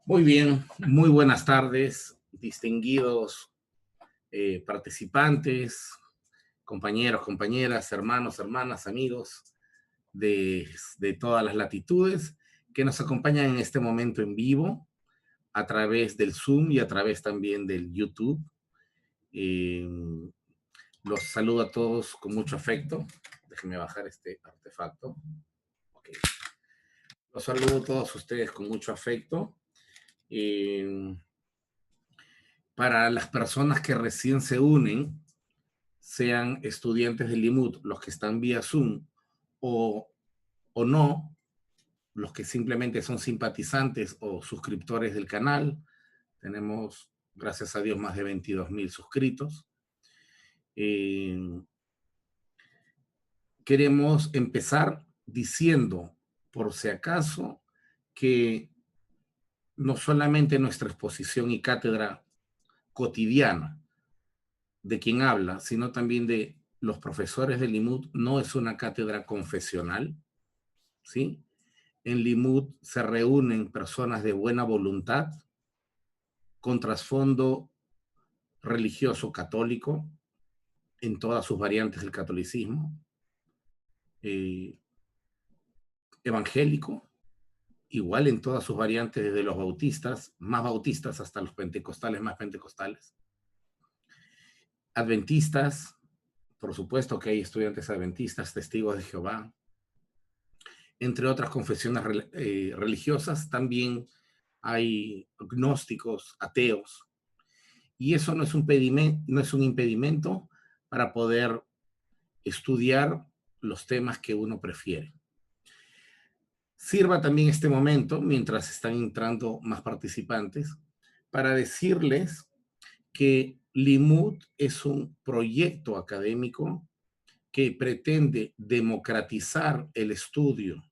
Muy bien, muy buenas tardes, distinguidos participantes, compañeros, compañeras, hermanos, hermanas, amigos de todas las latitudes que nos acompañan en este momento en vivo a través del Zoom y a través también del YouTube. Eh, los saludo a todos con mucho afecto. Déjenme bajar este artefacto. Okay. Los saludo a todos ustedes con mucho afecto. Eh, para las personas que recién se unen, sean estudiantes del Limud, los que están vía Zoom, o, o no, los que simplemente son simpatizantes o suscriptores del canal. Tenemos, gracias a Dios, más de 22,000 suscritos. Queremos empezar diciendo, por si acaso, que no solamente nuestra exposición y cátedra cotidiana de quien habla, sino también de los profesores del Limud, no es una cátedra confesional, ¿sí? En Limud se reúnen personas de buena voluntad, con trasfondo religioso católico, en todas sus variantes del catolicismo, eh, evangélico, igual en todas sus variantes, desde los bautistas, más bautistas, hasta los pentecostales, más pentecostales, adventistas, por supuesto que hay estudiantes adventistas, testigos de Jehová, entre otras confesiones religiosas, también hay gnósticos, ateos, y eso no es un impedimento para poder estudiar los temas que uno prefiere. Sirva también este momento, mientras están entrando más participantes, para decirles que Limud es un proyecto académico que pretende democratizar el estudio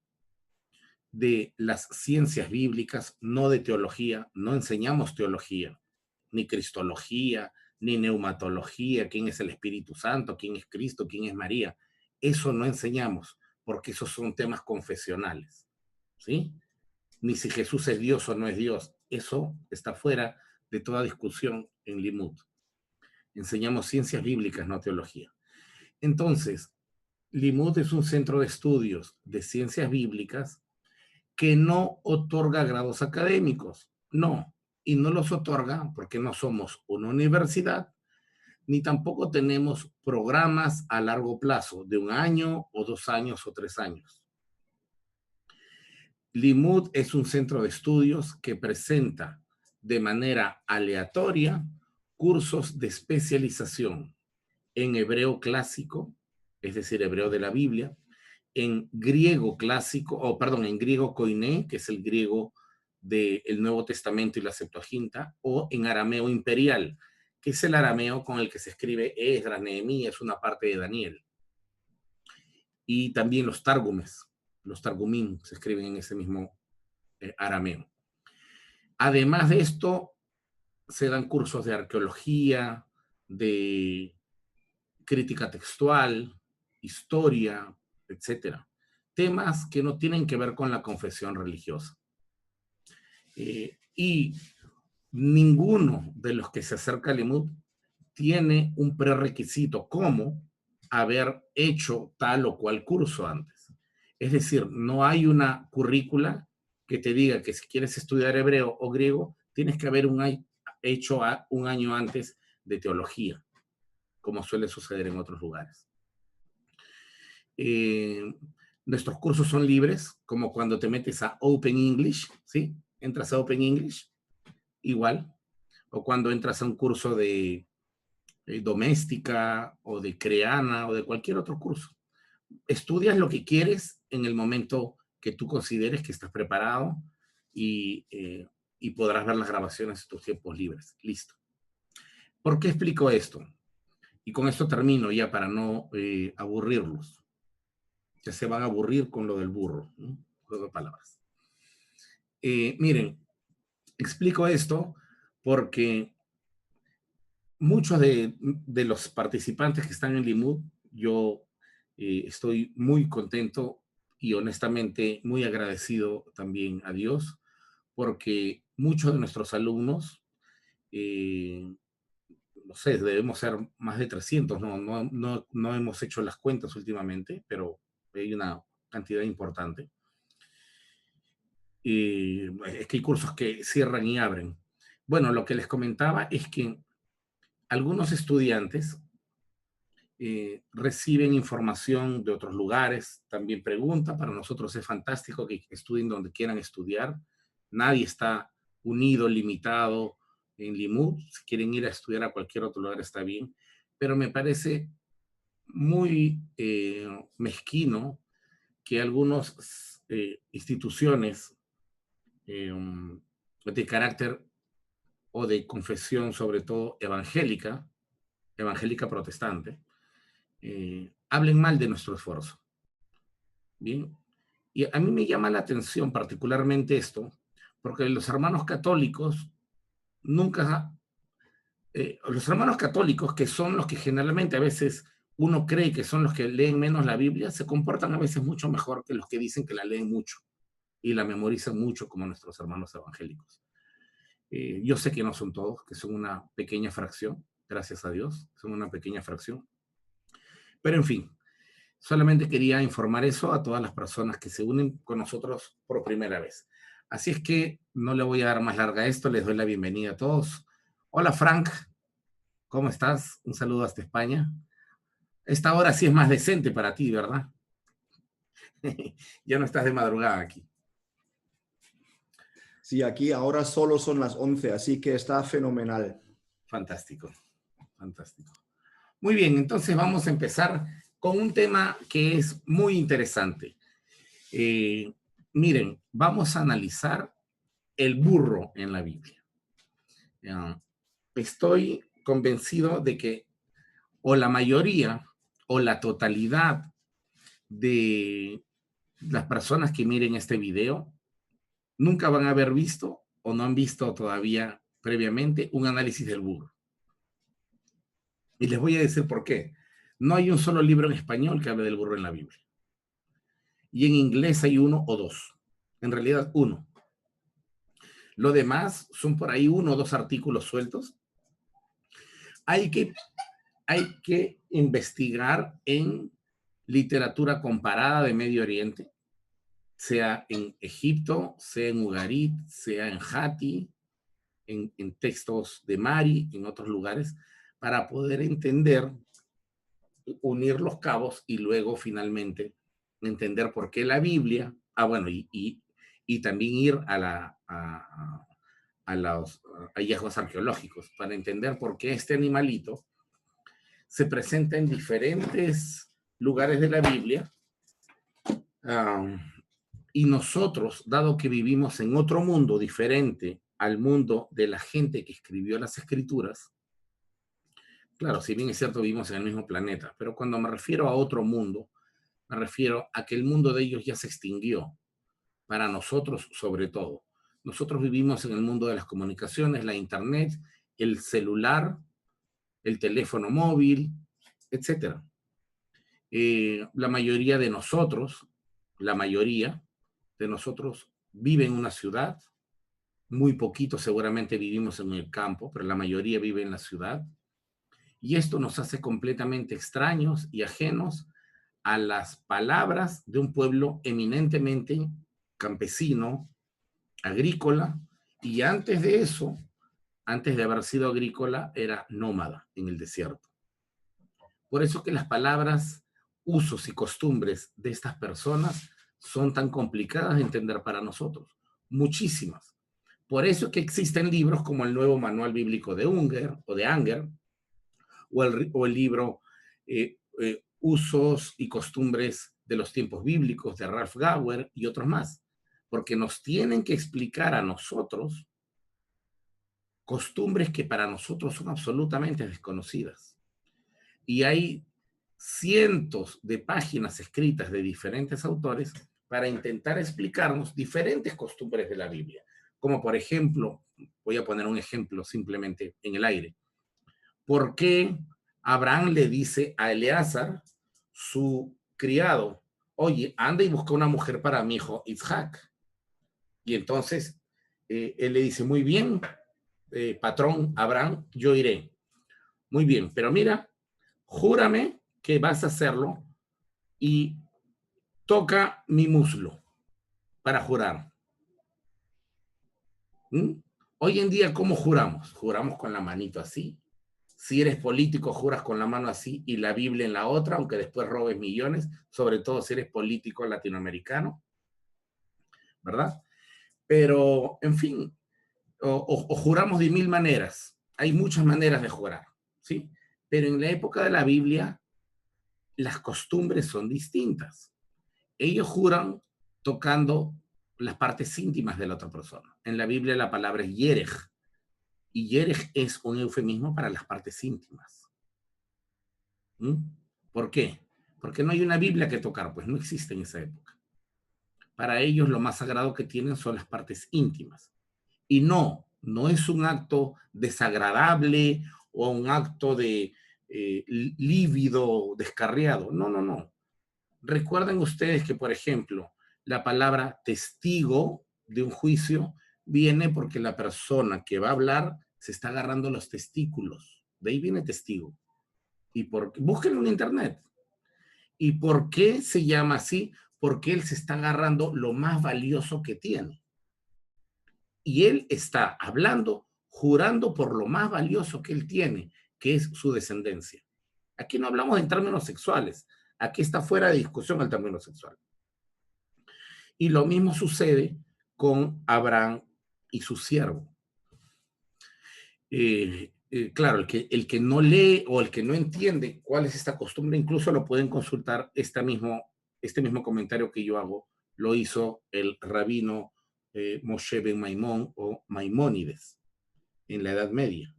de las ciencias bíblicas, no de teología. No enseñamos teología, ni cristología, ni neumatología, quién es el Espíritu Santo, quién es Cristo, quién es María. Eso no enseñamos, porque esos son temas confesionales, ¿sí? Ni si Jesús es Dios o no es Dios. Eso está fuera de toda discusión en Limud. Enseñamos ciencias bíblicas, no teología. Entonces, Limud es un centro de estudios de ciencias bíblicas que no otorga grados académicos. No, y no los otorga porque no somos una universidad, ni tampoco tenemos programas a largo plazo de 1 año o 2 años o 3 años. Limud es un centro de estudios que presenta de manera aleatoria cursos de especialización en hebreo clásico, es decir, hebreo de la Biblia, en griego clásico, o perdón, en griego koiné, que es el griego del Nuevo Testamento y la Septuaginta, o en arameo imperial, que es el arameo con el que se escribe Esdras, Nehemías, una parte de Daniel. Y también los targumes, los targumín, se escriben en ese mismo arameo. Además de esto, se dan cursos de arqueología, de crítica textual, historia, etcétera. Temas que no tienen que ver con la confesión religiosa. Y ninguno de los que se acerca al Limud tiene un prerequisito como haber hecho tal o cual curso antes. Es decir, no hay una currícula que te diga que si quieres estudiar hebreo o griego, tienes que haber hecho 1 año antes de teología, como suele suceder en otros lugares. Nuestros cursos son libres, como cuando te metes a Open English, ¿sí? Entras a Open English, igual, o cuando entras a un curso de doméstica o de creana o de cualquier otro curso. Estudias lo que quieres en el momento que tú consideres que estás preparado y podrás ver las grabaciones en tus tiempos libres. Listo. ¿Por qué explico esto? Y con esto termino ya para no aburrirlos. Ya se van a aburrir con lo del burro, ¿no? Juego de palabras. Miren, explico esto porque muchos de los participantes que están en Limud, yo estoy muy contento y honestamente muy agradecido también a Dios, porque muchos de nuestros alumnos, no sé, debemos ser más de 300, no hemos hecho las cuentas últimamente, pero hay una cantidad importante. Es que hay cursos que cierran y abren. Bueno, lo que les comentaba es que algunos estudiantes reciben información de otros lugares, también preguntan, para nosotros es fantástico que estudien donde quieran estudiar, nadie está unido, limitado en Limud, si quieren ir a estudiar a cualquier otro lugar está bien, pero me parece muy mezquino que algunas instituciones de carácter o de confesión, sobre todo evangélica, evangélica protestante, hablen mal de nuestro esfuerzo. Bien, y a mí me llama la atención particularmente esto, porque los hermanos católicos nunca, los hermanos católicos, que son los que generalmente a veces uno cree que son los que leen menos la Biblia, se comportan a veces mucho mejor que los que dicen que la leen mucho y la memorizan mucho como nuestros hermanos evangélicos. Yo sé que no son todos, que son una pequeña fracción, gracias a Dios, son una pequeña fracción. Pero en fin, solamente quería informar eso a todas las personas que se unen con nosotros por primera vez. Así es que no le voy a dar más larga a esto, les doy la bienvenida a todos. Hola Frank, ¿cómo estás? Un saludo hasta España. Esta hora sí es más decente para ti, ¿verdad? Ya no estás de madrugada aquí. Sí, aquí ahora solo son las 11, así que está fenomenal. Fantástico, fantástico. Muy bien, entonces vamos a empezar con un tema que es muy interesante. Miren, vamos a analizar el burro en la Biblia. Estoy convencido de que o la mayoría o la totalidad de las personas que miren este video nunca van a haber visto o no han visto todavía previamente un análisis del burro. Y les voy a decir por qué. No hay un solo libro en español que hable del burro en la Biblia. Y en inglés hay uno o dos. En realidad, uno. Lo demás son por ahí uno o dos artículos sueltos. Hay que, hay que investigar en literatura comparada de Medio Oriente, sea en Egipto, sea en Ugarit, sea en Hati, en textos de Mari, en otros lugares, para poder entender, unir los cabos y luego finalmente entender por qué la Biblia, bueno, y también ir a los hallazgos arqueológicos para entender por qué este animalito se presenta en diferentes lugares de la Biblia. Y nosotros, dado que vivimos en otro mundo diferente al mundo de la gente que escribió las escrituras, claro, si bien es cierto, vivimos en el mismo planeta, pero cuando me refiero a otro mundo, me refiero a que el mundo de ellos ya se extinguió, para nosotros sobre todo. Nosotros vivimos en el mundo de las comunicaciones, la internet, el celular, el teléfono móvil, etcétera. La mayoría de nosotros, la mayoría de nosotros vive en una ciudad, muy poquito seguramente vivimos en el campo, pero la mayoría vive en la ciudad. Y esto nos hace completamente extraños y ajenos a las palabras de un pueblo eminentemente campesino, agrícola, y antes de eso, antes de haber sido agrícola, era nómada en el desierto. Por eso que las palabras, usos y costumbres de estas personas son tan complicadas de entender para nosotros. Muchísimas. Por eso que existen libros como el Nuevo Manual Bíblico de Unger o de Anger, o el libro Usos y Costumbres de los Tiempos Bíblicos de Ralph Gower y otros más, porque nos tienen que explicar a nosotros costumbres que para nosotros son absolutamente desconocidas. Y hay cientos de páginas escritas de diferentes autores para intentar explicarnos diferentes costumbres de la Biblia. Como por ejemplo, voy a poner un ejemplo simplemente en el aire. ¿Por qué Abraham le dice a Eleazar, su criado, oye, anda y busca una mujer para mi hijo Isaac? Y entonces él le dice, muy bien, patrón Abraham, yo iré. Muy bien, pero mira, júrame que vas a hacerlo y toca mi muslo para jurar. ¿Mm? Hoy en día, ¿cómo juramos? Juramos con la manito así. Si eres político, juras con la mano así y la Biblia en la otra, aunque después robes millones, sobre todo si eres político latinoamericano, ¿verdad? Pero, en fin, o juramos de mil maneras. Hay muchas maneras de jurar, ¿sí? Pero en la época de la Biblia, las costumbres son distintas. Ellos juran tocando las partes íntimas de la otra persona. En la Biblia la palabra es yerej, y yerej es un eufemismo para las partes íntimas. ¿Mm? ¿Por qué? Porque no hay una Biblia que tocar, pues no existe en esa época. Para ellos lo más sagrado que tienen son las partes íntimas. Y no es un acto desagradable o un acto de lívido, descarriado. No, no, no. Recuerden ustedes que, por ejemplo, la palabra testigo de un juicio viene porque la persona que va a hablar se está agarrando los testículos. De ahí viene testigo. Búsquenlo en internet. ¿Y por qué se llama así? Porque él se está agarrando lo más valioso que tiene. Y él está hablando, jurando por lo más valioso que él tiene, que es su descendencia. Aquí no hablamos en términos sexuales. Aquí está fuera de discusión el término sexual. Y lo mismo sucede con Abraham y su siervo. Claro, el que no lee o el que no entiende cuál es esta costumbre, incluso lo pueden consultar. Este mismo comentario que yo hago lo hizo el rabino Moshe ben Maimón o Maimónides en la Edad Media,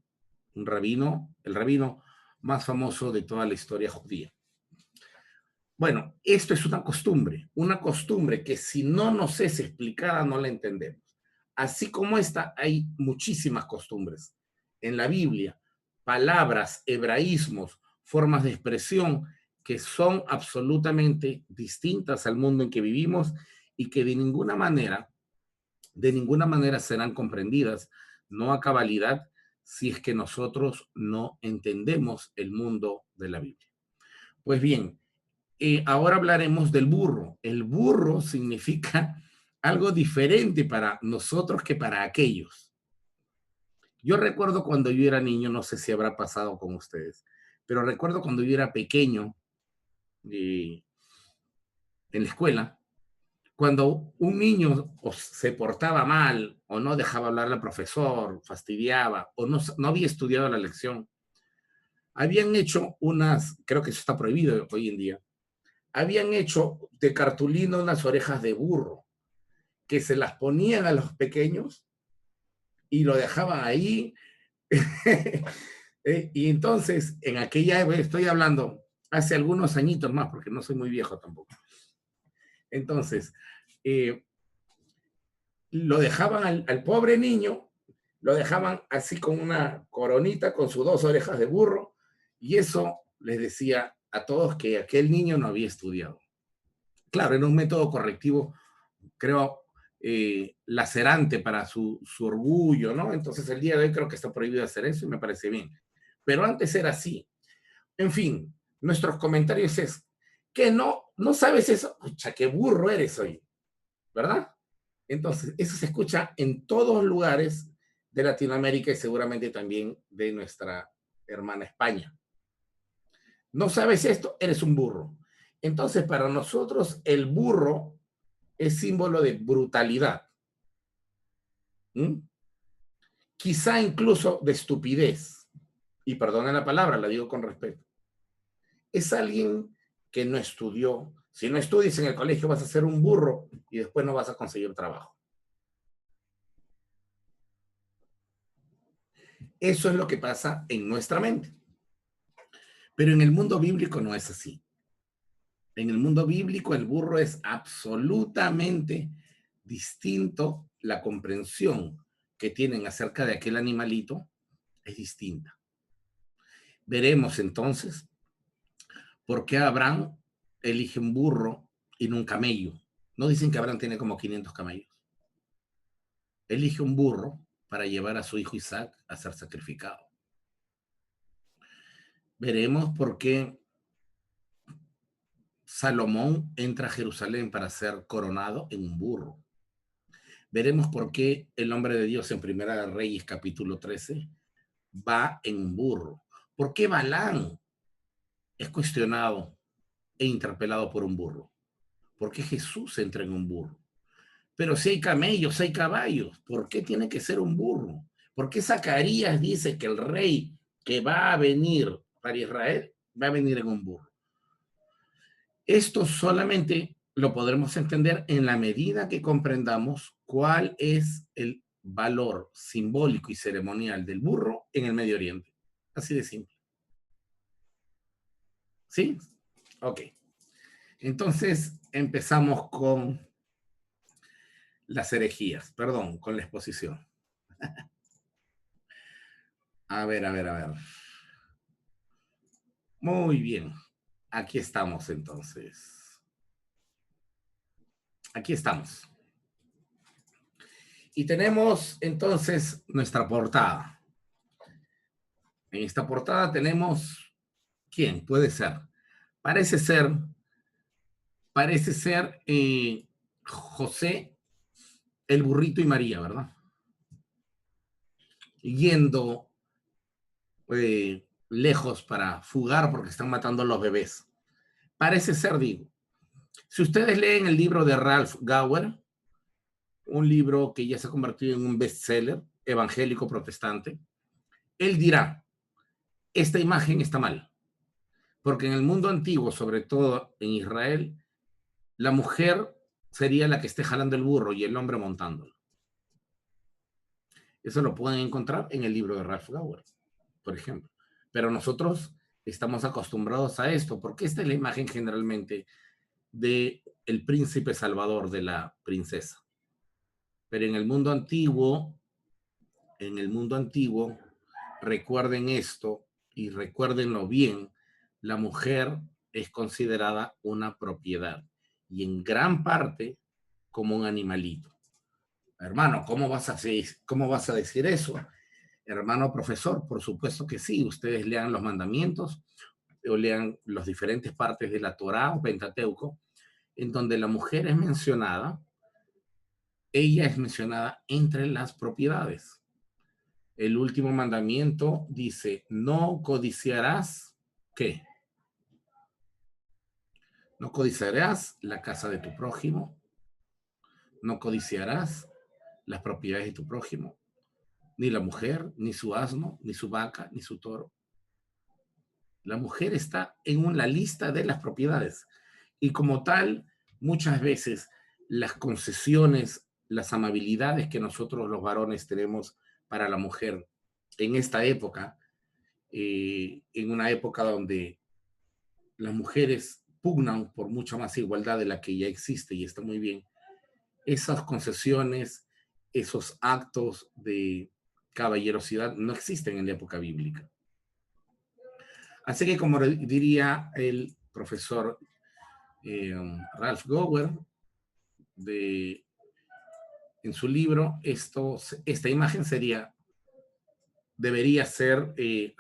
el rabino más famoso de toda la historia judía. Bueno, esto es una costumbre que si no nos es explicada no la entendemos. Así como esta, hay muchísimas costumbres en la Biblia, palabras, hebraísmos, formas de expresión que son absolutamente distintas al mundo en que vivimos y que de ninguna manera serán comprendidas, no a cabalidad, si es que nosotros no entendemos el mundo de la Biblia. Pues bien, ahora hablaremos del burro. El burro significa algo diferente para nosotros que para aquellos. Yo recuerdo cuando yo era niño, no sé si habrá pasado con ustedes, pero recuerdo cuando yo era pequeño en la escuela, cuando un niño se portaba mal o no dejaba hablar al profesor, fastidiaba o no había estudiado la lección, habían hecho creo que eso está prohibido hoy en día, habían hecho de cartulina unas orejas de burro que se las ponían a los pequeños y lo dejaban ahí. Y entonces, en aquella época, estoy hablando hace algunos añitos más, porque no soy muy viejo tampoco. Entonces, lo dejaban al pobre niño, lo dejaban así con una coronita, con sus dos orejas de burro, y eso les decía a todos que aquel niño no había estudiado. Claro, era un método correctivo, creo, lacerante para su orgullo, ¿no? Entonces el día de hoy creo que está prohibido hacer eso y me parece bien. Pero antes era así. En fin, nuestros comentarios es que no sabes eso. Pucha, qué burro eres hoy, ¿verdad? Entonces, eso se escucha en todos lugares de Latinoamérica y seguramente también de nuestra hermana España. No sabes esto, eres un burro. Entonces, para nosotros, el burro es símbolo de brutalidad. ¿Mm? Quizá incluso de estupidez. Y perdona la palabra, la digo con respeto. Es alguien que no estudió. Si no estudias en el colegio vas a ser un burro y después no vas a conseguir trabajo. Eso es lo que pasa en nuestra mente. Pero en el mundo bíblico no es así. En el mundo bíblico el burro es absolutamente distinto. La comprensión que tienen acerca de aquel animalito es distinta. Veremos entonces por qué Abraham elige un burro y no un camello. No dicen que Abraham tiene como 500 camellos. elige un burro para llevar a su hijo Isaac a ser sacrificado. Veremos por qué Salomón entra a Jerusalén para ser coronado en un burro. Veremos por qué el hombre de Dios en Primera de Reyes, capítulo 13, va en un burro. ¿Por qué Balán es cuestionado e interpelado por un burro? ¿Por qué Jesús entra en un burro? Pero si hay camellos, hay caballos, ¿por qué tiene que ser un burro? ¿Por qué Zacarías dice que el rey que va a venir para Israel va a venir en un burro? Esto solamente lo podremos entender en la medida que comprendamos cuál es el valor simbólico y ceremonial del burro en el Medio Oriente. Así de simple. ¿Sí? Ok. Entonces empezamos con las herejías, perdón, con la exposición. A ver, a ver, a ver. Muy bien. Aquí estamos entonces. Aquí estamos. Y tenemos entonces nuestra portada. En esta portada tenemos, ¿quién puede ser? Parece ser, parece ser José, el burrito y María, ¿verdad? Yendo lejos para fugar porque están matando a los bebés. Parece ser, digo. Si ustedes leen el libro de Ralph Gower, un libro que ya se ha convertido en un bestseller evangélico protestante, él dirá, esta imagen está mal, porque en el mundo antiguo, sobre todo en Israel, la mujer sería la que esté jalando el burro y el hombre montándolo. Eso lo pueden encontrar en el libro de Ralph Gower, por ejemplo. Pero nosotros estamos acostumbrados a esto, porque esta es la imagen generalmente de el príncipe salvador de la princesa. Pero en el mundo antiguo, recuerden esto y recuérdenlo bien, la mujer es considerada una propiedad y en gran parte como un animalito. Hermano, ¿cómo vas a decir eso? Hermano profesor, por supuesto que sí. Ustedes lean los mandamientos o lean las diferentes partes de la Torá o Pentateuco, en donde la mujer es mencionada, ella es mencionada entre las propiedades. El último mandamiento dice, no codiciarás, ¿qué? No codiciarás la casa de tu prójimo, no codiciarás las propiedades de tu prójimo, ni la mujer, ni su asno, ni su vaca, ni su toro. La mujer está en la lista de las propiedades y como tal, muchas veces las concesiones, las amabilidades que nosotros los varones para la mujer en esta época, en una época donde las mujeres pugnan por mucha más igualdad de la que ya existe y está muy bien, esas concesiones, esos actos de caballerosidad no existen en la época bíblica. Así que como diría el profesor Ralph Gower en su libro, esta imagen debería ser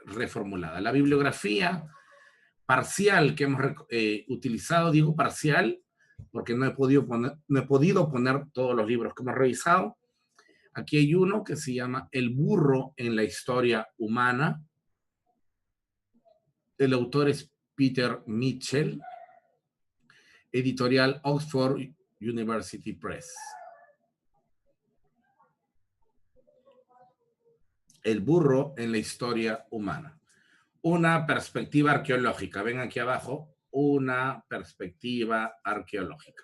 reformulada. La bibliografía parcial que hemos utilizado, digo parcial, porque no he podido poner todos los libros que hemos revisado. Aquí hay uno que se llama El burro en la historia humana. El autor es Peter Mitchell, editorial Oxford University Press. El burro en la historia humana. Una perspectiva arqueológica. Ven aquí abajo, una perspectiva arqueológica.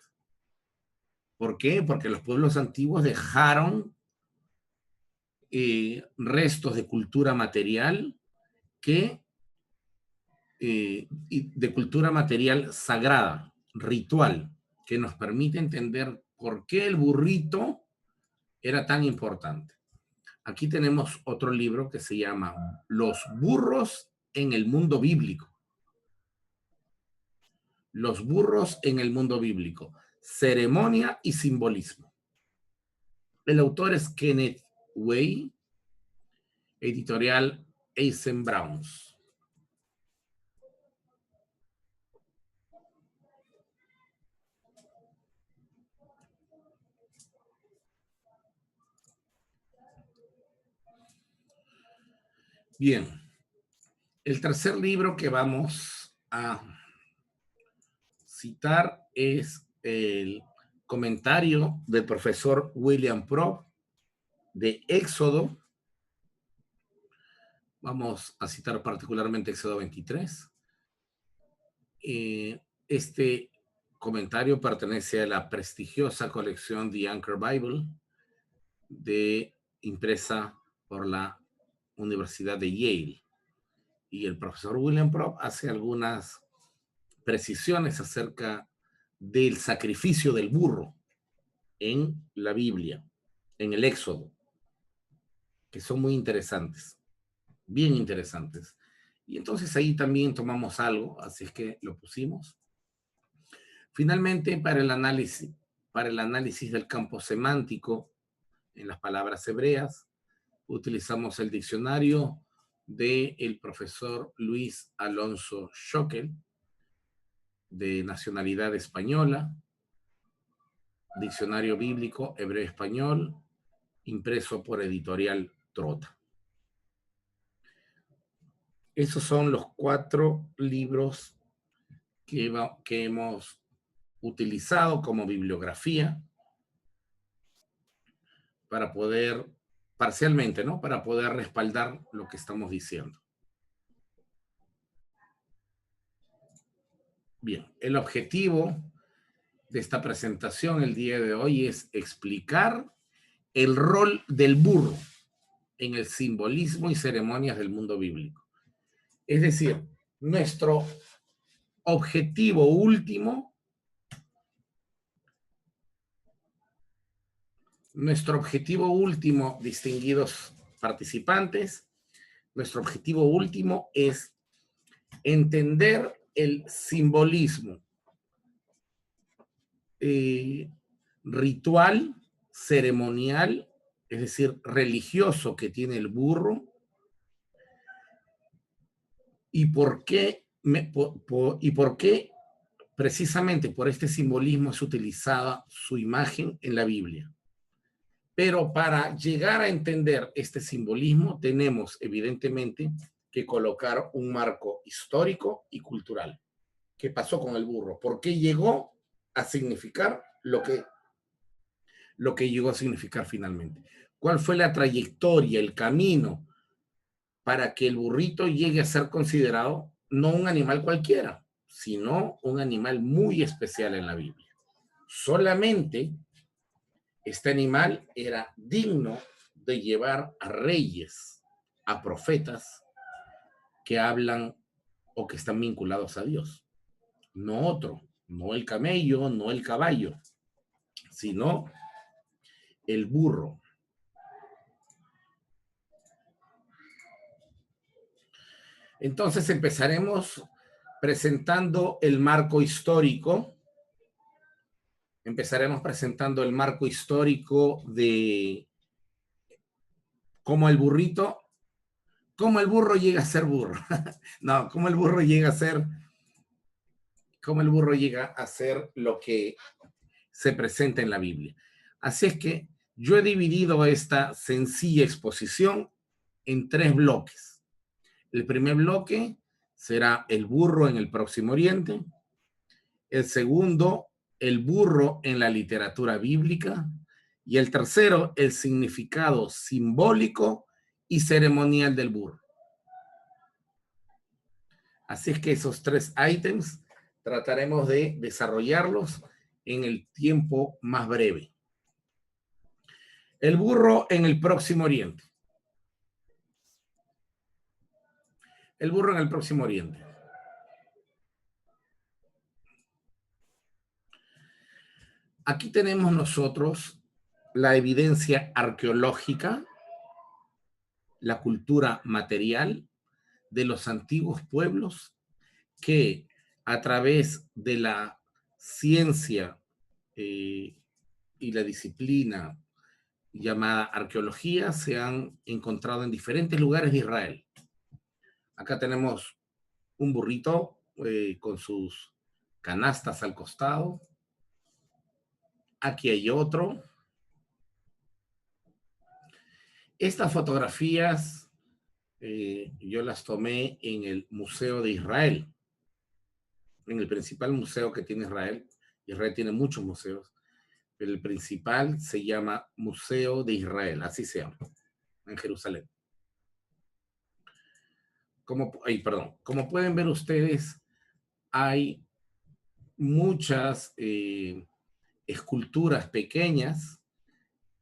¿Por qué? Porque los pueblos antiguos dejaron restos de cultura material de cultura material sagrada, ritual, que nos permite entender por qué el burrito era tan importante. Aquí tenemos otro libro que se llama Los burros en el mundo bíblico. Los burros en el mundo bíblico. Ceremonia y simbolismo. El autor es Kenneth Way, editorial Eisenbrauns. Bien, el tercer libro que vamos a citar es el comentario del profesor William Propp de Éxodo. Vamos a citar particularmente Éxodo 23. Este comentario pertenece a la prestigiosa colección The Anchor Bible, impresa por la Universidad de Yale. Y el profesor William Propp hace algunas precisiones acerca del sacrificio del burro en la Biblia, en el Éxodo, que son muy interesantes, bien interesantes. Y entonces ahí también tomamos algo, así es que lo pusimos. Finalmente, para el análisis del campo semántico en las palabras hebreas, utilizamos el diccionario del profesor Luis Alonso Schockel, de nacionalidad española, diccionario bíblico hebreo-español, impreso por Editorial Trota. Esos son los 4 libros que hemos utilizado como bibliografía para poder, parcialmente, ¿no? Para poder respaldar lo que estamos diciendo. Bien, el objetivo de esta presentación el día de hoy es explicar el rol del burro en el simbolismo y ceremonias del mundo bíblico. Es decir, nuestro objetivo último, distinguidos participantes, nuestro objetivo último es entender el simbolismo ritual, ceremonial, es decir, religioso que tiene el burro, y por qué precisamente por este simbolismo es utilizada su imagen en la Biblia. Pero para llegar a entender este simbolismo tenemos evidentemente que colocar un marco histórico y cultural. ¿Qué pasó con el burro? ¿Por qué llegó a significar lo que llegó a significar finalmente? ¿Cuál fue la trayectoria, el camino para que el burrito llegue a ser considerado no un animal cualquiera, sino un animal muy especial en la Biblia? Solamente este animal era digno de llevar a reyes, a profetas que hablan o que están vinculados a Dios. No otro, no el camello, no el caballo, sino el burro. Entonces empezaremos presentando el marco histórico. Empezaremos presentando el marco histórico de cómo el burro llega a ser burro. No, cómo el burro llega a ser lo que se presenta en la Biblia. Así es que yo he dividido esta sencilla exposición en 3 bloques. El primer bloque será el burro en el Próximo Oriente. El segundo, el burro en la literatura bíblica. Y el tercero, el significado simbólico y ceremonial del burro. Así es que esos 3 ítems trataremos de desarrollarlos en el tiempo más breve. El burro en el Próximo Oriente. El burro en el Próximo Oriente. Aquí tenemos nosotros la evidencia arqueológica, la cultura material de los antiguos pueblos que a través de la ciencia y la disciplina llamada arqueología se han encontrado en diferentes lugares de Israel. Acá tenemos un burrito con sus canastas al costado. Aquí hay otro. Estas fotografías yo las tomé en el Museo de Israel, en el principal museo que tiene Israel. Israel tiene muchos museos, pero el principal se llama Museo de Israel, así se llama, en Jerusalén. Como pueden ver ustedes, hay muchas esculturas pequeñas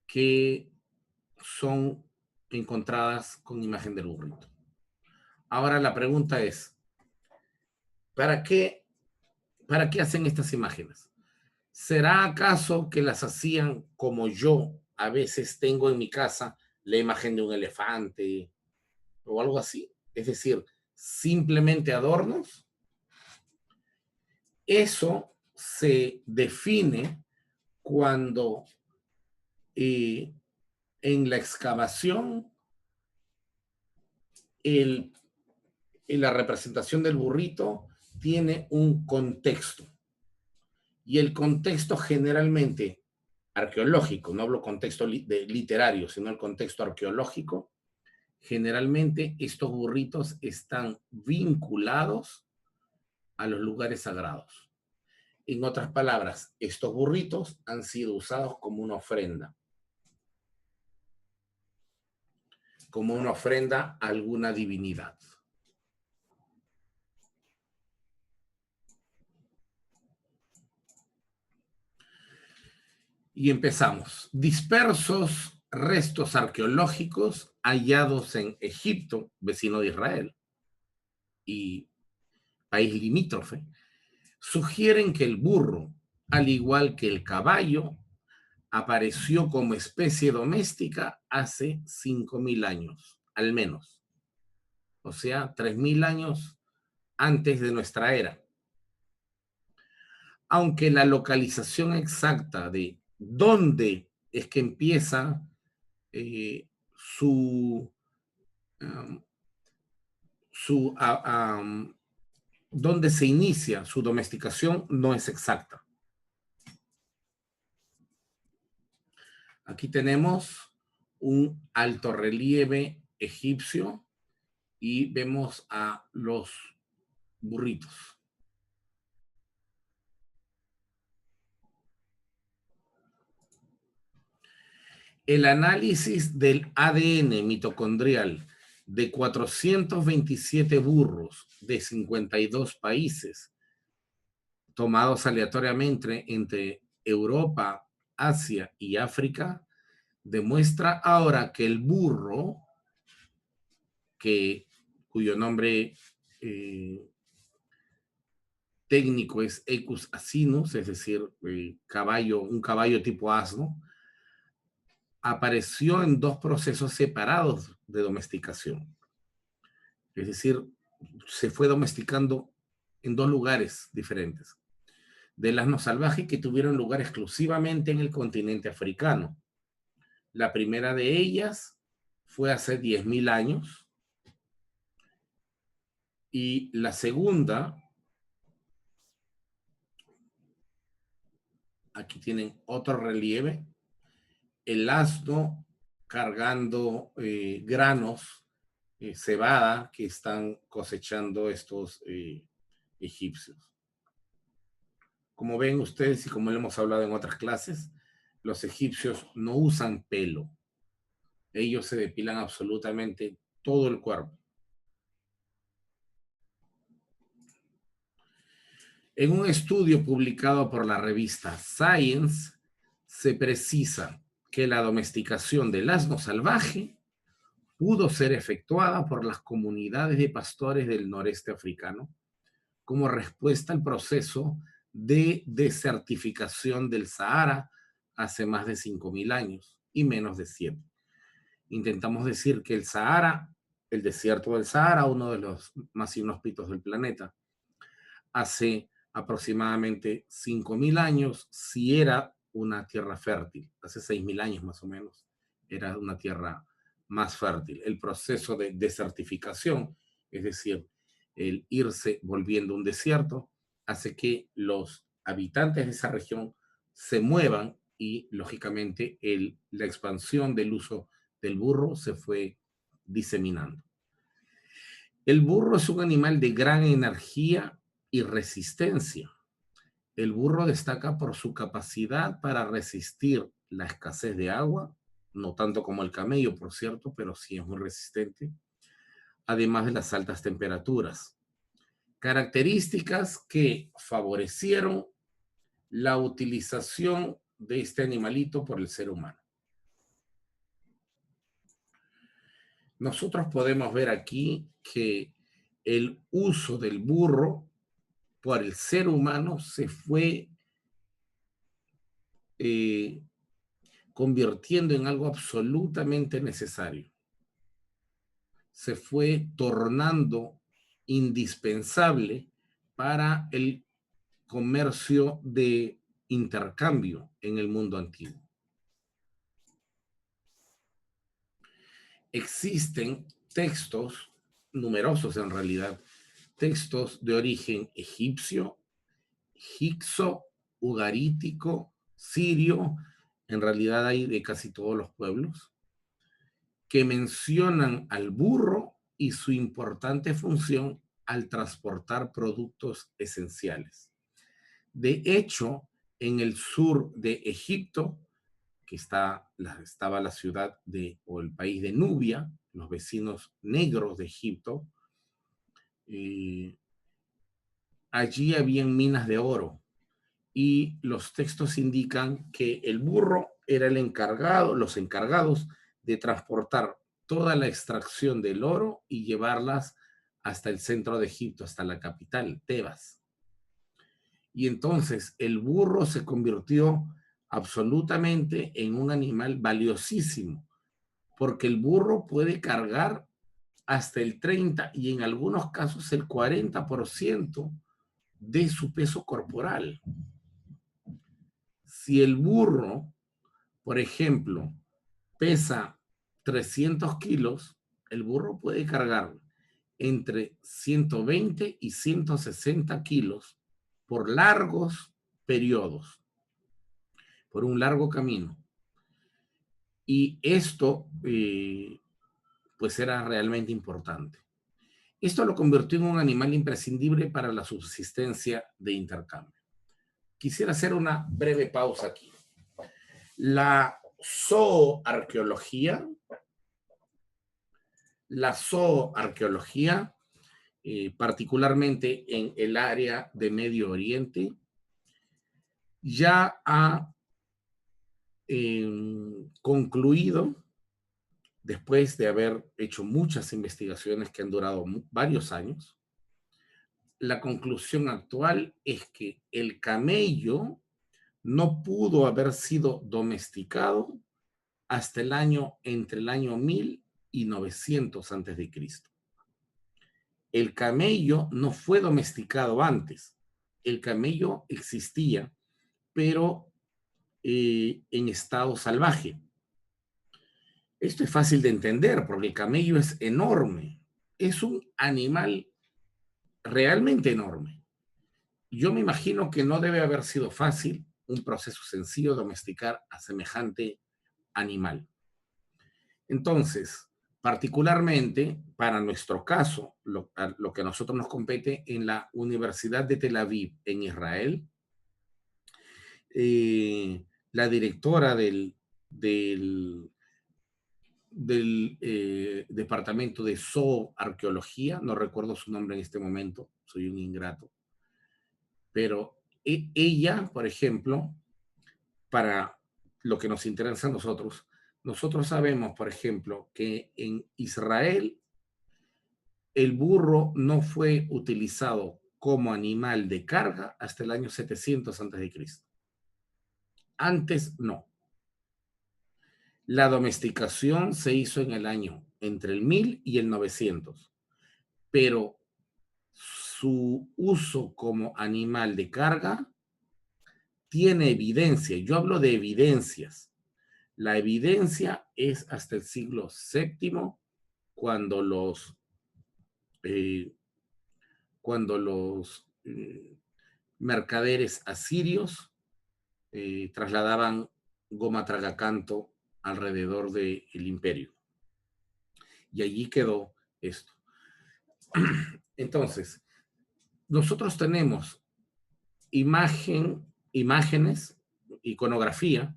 que son encontradas con imagen del burrito. Ahora la pregunta es, ¿para qué hacen estas imágenes? ¿Será acaso que las hacían como yo a veces tengo en mi casa la imagen de un elefante o algo así? Es decir, simplemente adornos. Eso se define cuando en la excavación la representación del burrito tiene un contexto. Y el contexto generalmente arqueológico, no hablo contexto literario, sino el contexto arqueológico, generalmente estos burritos están vinculados a los lugares sagrados. En otras palabras, estos burritos han sido usados como una ofrenda a alguna divinidad. Y empezamos. Dispersos restos arqueológicos hallados en Egipto, vecino de Israel, y país limítrofe, sugieren que el burro, al igual que el caballo, apareció como especie doméstica hace 5.000 años, al menos. O sea, 3.000 años antes de nuestra era. Aunque la localización exacta de dónde es que empieza su, um, dónde se inicia su domesticación no es exacta. Aquí tenemos un altorrelieve egipcio y vemos a los burritos. El análisis del ADN mitocondrial de 427 burros de 52 países, tomados aleatoriamente entre Europa, Asia y África, demuestra ahora que el burro, cuyo nombre técnico es Equus asinus, es decir, un caballo tipo asno, apareció en dos procesos separados de domesticación. Es decir, se fue domesticando en dos lugares diferentes. Del asno salvaje que tuvieron lugar exclusivamente en el continente africano. La primera de ellas fue hace 10.000 años y la segunda, aquí tienen otro relieve, el asno cargando granos, cebada que están cosechando estos egipcios. Como ven ustedes y como lo hemos hablado en otras clases, los egipcios no usan pelo. Ellos se depilan absolutamente todo el cuerpo. En un estudio publicado por la revista Science, se precisa que la domesticación del asno salvaje pudo ser efectuada por las comunidades de pastores del noreste africano como respuesta al proceso de desertificación del Sahara hace más de 5.000 años y menos de 7. Intentamos decir que el Sahara, el desierto del Sahara, uno de los más inhóspitos del planeta, hace aproximadamente 5.000 años, si era una tierra fértil, hace 6.000 años más o menos. era una tierra más fértil. El proceso de desertificación, es decir, el irse volviendo un desierto, hace que los habitantes de esa región se muevan y, lógicamente, la expansión del uso del burro se fue diseminando. El burro es un animal de gran energía y resistencia. El burro destaca por su capacidad para resistir la escasez de agua, no tanto como el camello, por cierto, pero sí es muy resistente, además de las altas temperaturas. Características que favorecieron la utilización de este animalito por el ser humano. Nosotros podemos ver aquí que el uso del burro por el ser humano se fue eh, convirtiendo en algo absolutamente necesario. Se fue tornando indispensable para el comercio de intercambio en el mundo antiguo. Existen textos, numerosos en realidad, textos de origen egipcio, hicso, ugarítico, sirio, en realidad hay de casi todos los pueblos, que mencionan al burro y su importante función al transportar productos esenciales. De hecho, en el sur de Egipto, que estaba la ciudad o el país de Nubia, los vecinos negros de Egipto, allí habían minas de oro y los textos indican que el burro era los encargados de transportar toda la extracción del oro y llevarlas hasta el centro de Egipto, hasta la capital, Tebas. Y entonces el burro se convirtió absolutamente en un animal valiosísimo, porque el burro puede cargar hasta el 30 y en algunos casos el 40% de su peso corporal. Si el burro, por ejemplo, pesa 300 kilos, el burro puede cargar entre 120 y 160 kilos por largos periodos, por un largo camino. Y esto, pues era realmente importante. Esto lo convirtió en un animal imprescindible para la subsistencia de intercambio. Quisiera hacer una breve pausa aquí. La zooarqueología, particularmente en el área de Medio Oriente, ya ha concluido, después de haber hecho muchas investigaciones que han durado varios años, la conclusión actual es que el camello no pudo haber sido domesticado hasta entre el año 1000 y 900 antes de Cristo. El camello no fue domesticado antes. El camello existía, pero en estado salvaje. Esto es fácil de entender porque el camello es enorme. Es un animal realmente enorme. Yo me imagino que no debe haber sido fácil, un proceso sencillo, domesticar a semejante animal. Entonces, particularmente para nuestro caso, lo que a nosotros nos compete en la Universidad de Tel Aviv, en Israel, la directora del departamento de zooarqueología, no recuerdo su nombre en este momento, soy un ingrato, pero ella, por ejemplo, para lo que nos interesa a nosotros sabemos, por ejemplo, que en Israel el burro no fue utilizado como animal de carga hasta el año 700 a.C. Antes no. La domesticación se hizo en el año entre el 1000 y el 900, pero su uso como animal de carga tiene evidencia. Yo hablo de evidencias La evidencia es hasta el siglo VII, cuando eh, los mercaderes asirios trasladaban goma tragacanto alrededor del imperio. Y allí quedó esto. Entonces, nosotros tenemos imágenes, iconografía,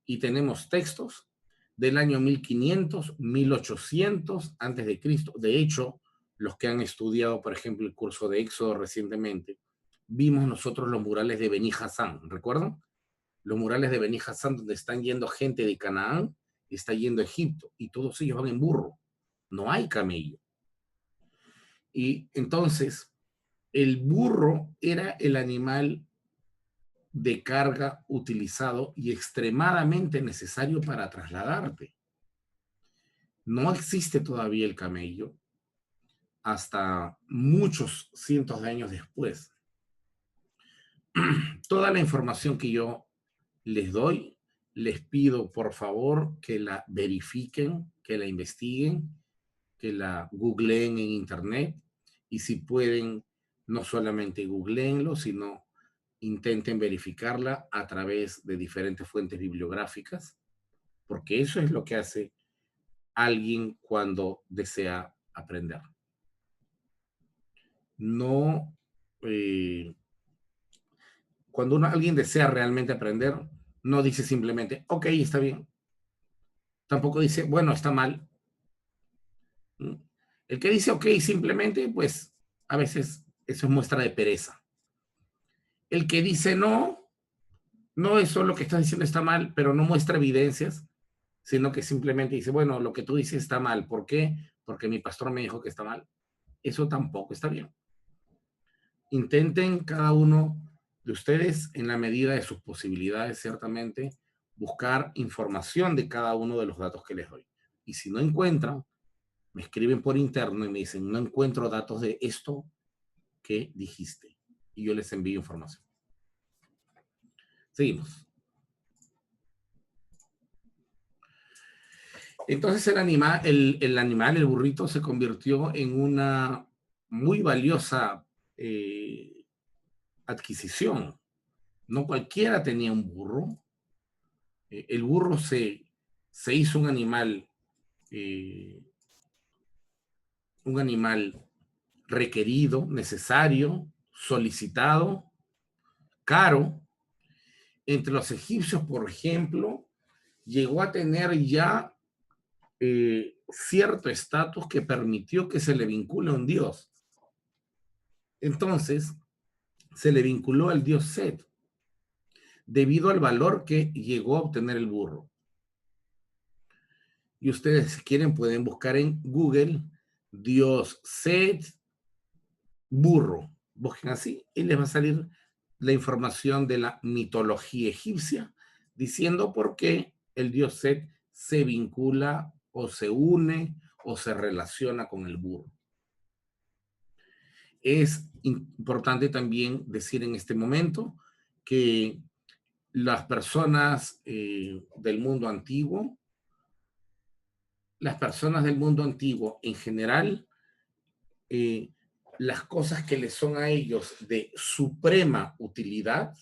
y tenemos textos del año 1500, 1800 antes de Cristo. De hecho, los que han estudiado, por ejemplo, el curso de Éxodo recientemente, vimos nosotros los murales de Beni Hassán, ¿recuerdan? Los murales de Beni Hassán, donde están yendo gente de Canaán, está yendo a Egipto, y todos ellos van en burro. No hay camello. Y entonces, el burro era el animal de carga utilizado y extremadamente necesario para trasladarte. No existe todavía el camello hasta muchos cientos de años después. Toda la información que yo les doy, les pido por favor que la verifiquen, que la investiguen, que la googleen en internet, y si pueden, no solamente googleenlo, sino intenten verificarla a través de diferentes fuentes bibliográficas, porque eso es lo que hace alguien cuando desea aprender. No, cuando alguien desea realmente aprender, no dice simplemente, ok, está bien. Tampoco dice, bueno, está mal. El que dice, ok, simplemente, pues a veces eso es muestra de pereza. El que dice, no, no, eso lo que estás diciendo está mal, pero no muestra evidencias, sino que simplemente dice, bueno, lo que tú dices está mal. ¿Por qué? Porque mi pastor me dijo que está mal. Eso tampoco está bien. Intenten cada uno de ustedes, en la medida de sus posibilidades, ciertamente, buscar información de cada uno de los datos que les doy. Y si no encuentran, me escriben por interno y me dicen, no encuentro datos de esto que dijiste. Y yo les envío información. Seguimos. Entonces el burrito, se convirtió en una muy valiosa adquisición. No cualquiera tenía un burro. El burro se hizo un animal requerido, necesario, solicitado, caro. Entre los egipcios, por ejemplo, llegó a tener ya cierto estatus que permitió que se le vincule a un dios. Entonces, se le vinculó al dios Set, debido al valor que llegó a obtener el burro. Y ustedes, si quieren, pueden buscar en Google dios Set burro. Busquen así y les va a salir la información de la mitología egipcia, diciendo por qué el dios Set se vincula o se une o se relaciona con el burro. Es importante también decir en este momento que las personas del mundo antiguo, en general, las cosas que les son a ellos de suprema utilidad,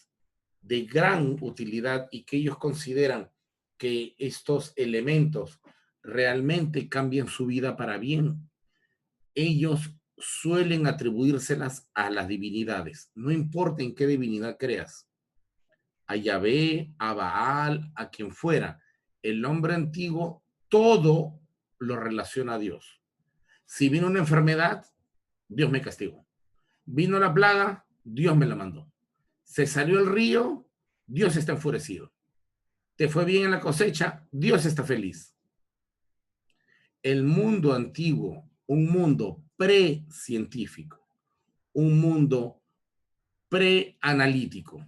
de gran utilidad, y que ellos consideran que estos elementos realmente cambian su vida para bien, ellos suelen atribuírselas a las divinidades. No importa en qué divinidad creas, a Yahvé, a Baal, a quien fuera. El hombre antiguo todo lo relaciona a Dios. Si vino una enfermedad, Dios me castigó. Vino la plaga, Dios me la mandó. Se salió el río, Dios está enfurecido. Te fue bien en la cosecha, Dios está feliz. El mundo antiguo, un mundo pre-científico, un mundo pre-analítico,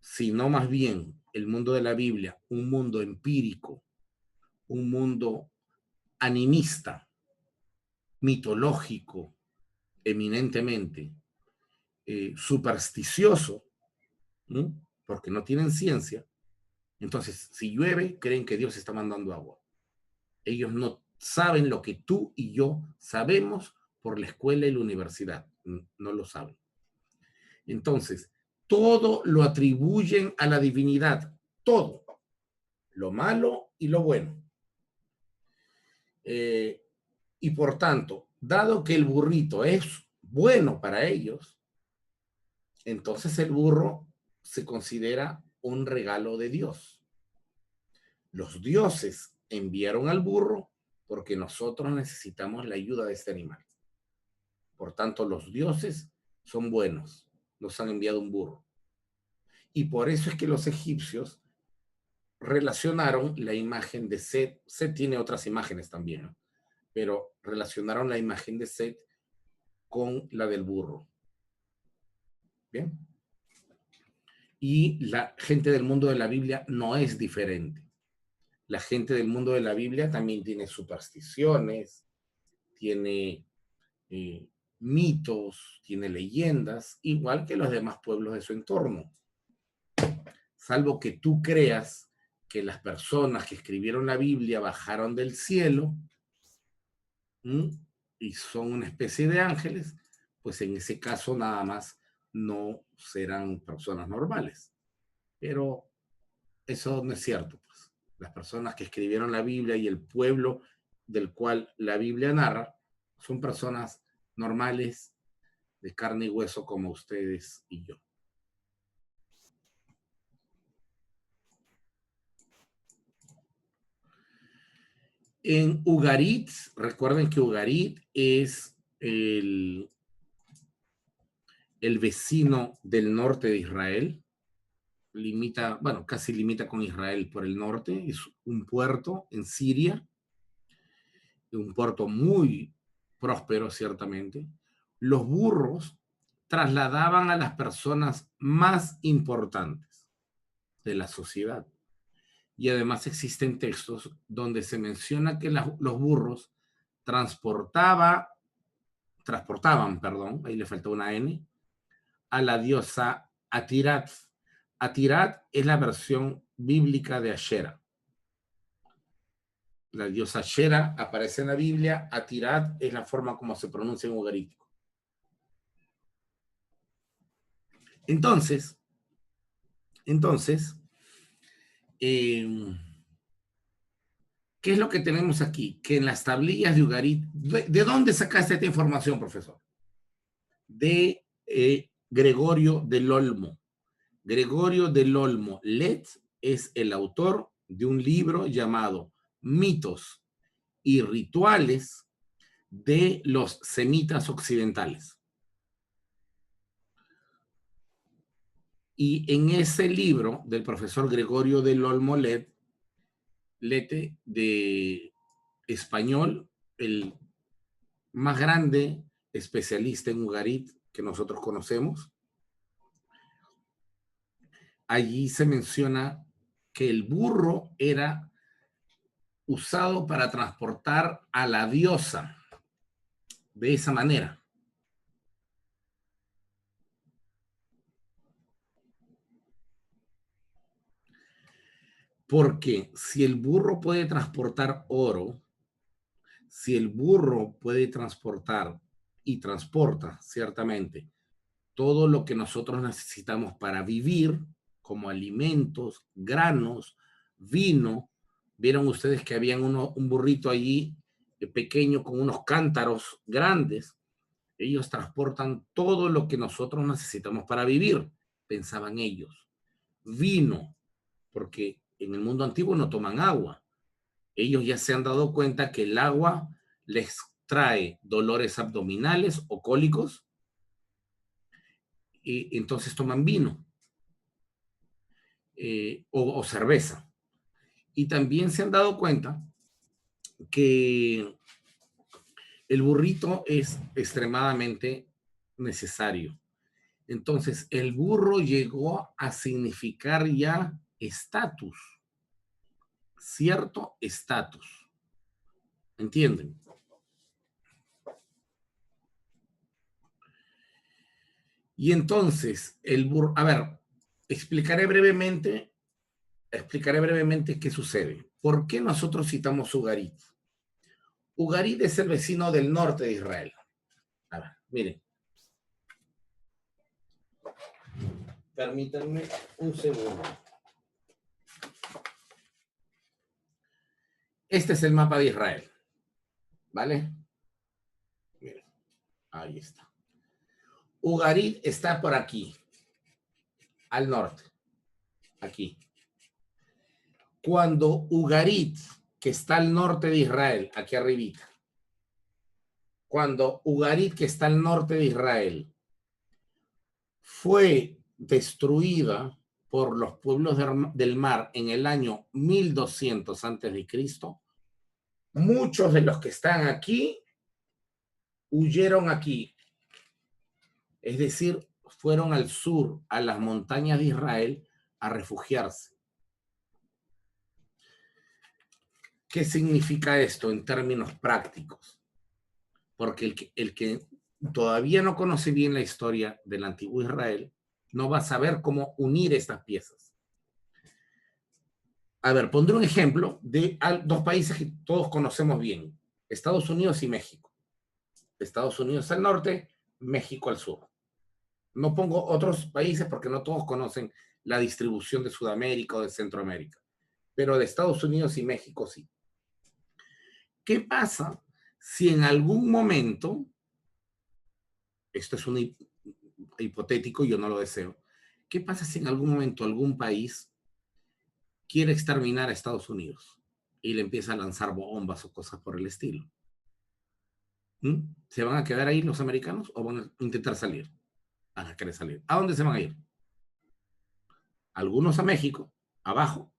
sino más bien el mundo de la Biblia, un mundo empírico, un mundo animista, mitológico, eminentemente, supersticioso, ¿no? Porque no tienen ciencia, Entonces, si llueve, creen que Dios está mandando agua. Ellos no saben lo que tú y yo sabemos por la escuela y la universidad. No lo saben. Entonces, todo lo atribuyen a la divinidad. Todo. Lo malo y lo bueno. Y por tanto, dado que el burrito es bueno para ellos, entonces el burro se considera un regalo de Dios. Los dioses enviaron al burro porque nosotros necesitamos la ayuda de este animal. Por tanto, los dioses son buenos. Nos han enviado un burro. Y por eso es que los egipcios relacionaron la imagen de Set. Set tiene otras imágenes también, ¿no? Pero relacionaron la imagen de Set con la del burro. ¿Bien? Y la gente del mundo de la Biblia no es diferente. La gente del mundo de la Biblia también tiene supersticiones, tiene mitos, tiene leyendas, igual que los demás pueblos de su entorno. Salvo que tú creas que las personas que escribieron la Biblia bajaron del cielo, ¿m? Y son una especie de ángeles, pues en ese caso nada más no serán personas normales. Pero eso no es cierto, pues. Las personas que escribieron la Biblia y el pueblo del cual la Biblia narra son personas normales, de carne y hueso como ustedes y yo. En Ugarit, recuerden que Ugarit es el vecino del norte de Israel, limita, bueno, casi limita con Israel por el norte, es un puerto en Siria, un puerto muy próspero, ciertamente. Los burros trasladaban a las personas más importantes de la sociedad. Y además existen textos donde se menciona que los burros transportaban, ahí le faltó una N, a la diosa Atirat. Atirat es la versión bíblica de Ashera. La diosa Ashera aparece en la Biblia, Atirat es la forma como se pronuncia en ugarítico. Entonces, ¿qué es lo que tenemos aquí? Que en las tablillas de Ugarit, ¿de dónde sacaste esta información, profesor? De Gregorio del Olmo. Gregorio del Olmo Let es el autor de un libro llamado Mitos y Rituales de los Semitas Occidentales. Y en ese libro del profesor Gregorio del Olmo Lete, de español, el más grande especialista en Ugarit que nosotros conocemos, allí se menciona que el burro era usado para transportar a la diosa de esa manera. Porque si el burro puede transportar oro, si el burro puede transportar y transporta ciertamente todo lo que nosotros necesitamos para vivir, como alimentos, granos, vino, vieron ustedes que habían un burrito allí pequeño con unos cántaros grandes, ellos transportan todo lo que nosotros necesitamos para vivir, pensaban ellos. Vino, porque en el mundo antiguo no toman agua. Ellos ya se han dado cuenta que el agua les trae dolores abdominales o cólicos, y entonces toman vino o cerveza. Y también se han dado cuenta que el burrito es extremadamente necesario. Entonces, el burro llegó a significar ya estatus, cierto estatus. ¿Entienden? Y entonces, el burro, a ver, explicaré brevemente explicaré brevemente qué sucede. ¿Por qué nosotros citamos Ugarit? Ugarit es el vecino del norte de Israel. A ver, miren. Permítanme un segundo. Este es el mapa de Israel. ¿Vale? Miren, ahí está. Ugarit está por aquí, al norte. Aquí. Cuando Ugarit, que está al norte de Israel, aquí arribita, cuando Ugarit, que está al norte de Israel, fue destruida por los pueblos del mar en el año 1200 antes de Cristo, muchos de los que están aquí huyeron aquí, es decir, fueron al sur, a las montañas de Israel, a refugiarse. ¿Qué significa esto en términos prácticos? Porque el que todavía no conoce bien la historia del antiguo Israel no va a saber cómo unir estas piezas. A ver, pondré un ejemplo de dos países que todos conocemos bien, Estados Unidos y México. Estados Unidos al norte, México al sur. No pongo otros países porque no todos conocen la distribución de Sudamérica o de Centroamérica, pero de Estados Unidos y México sí. ¿Qué pasa si en algún momento, esto es un hipotético, yo no lo deseo, qué pasa si en algún momento algún país quiere exterminar a Estados Unidos y le empieza a lanzar bombas o cosas por el estilo? ¿Se van a quedar ahí los americanos o van a intentar salir? Van a querer salir. ¿A dónde se van a ir? Algunos a México, abajo,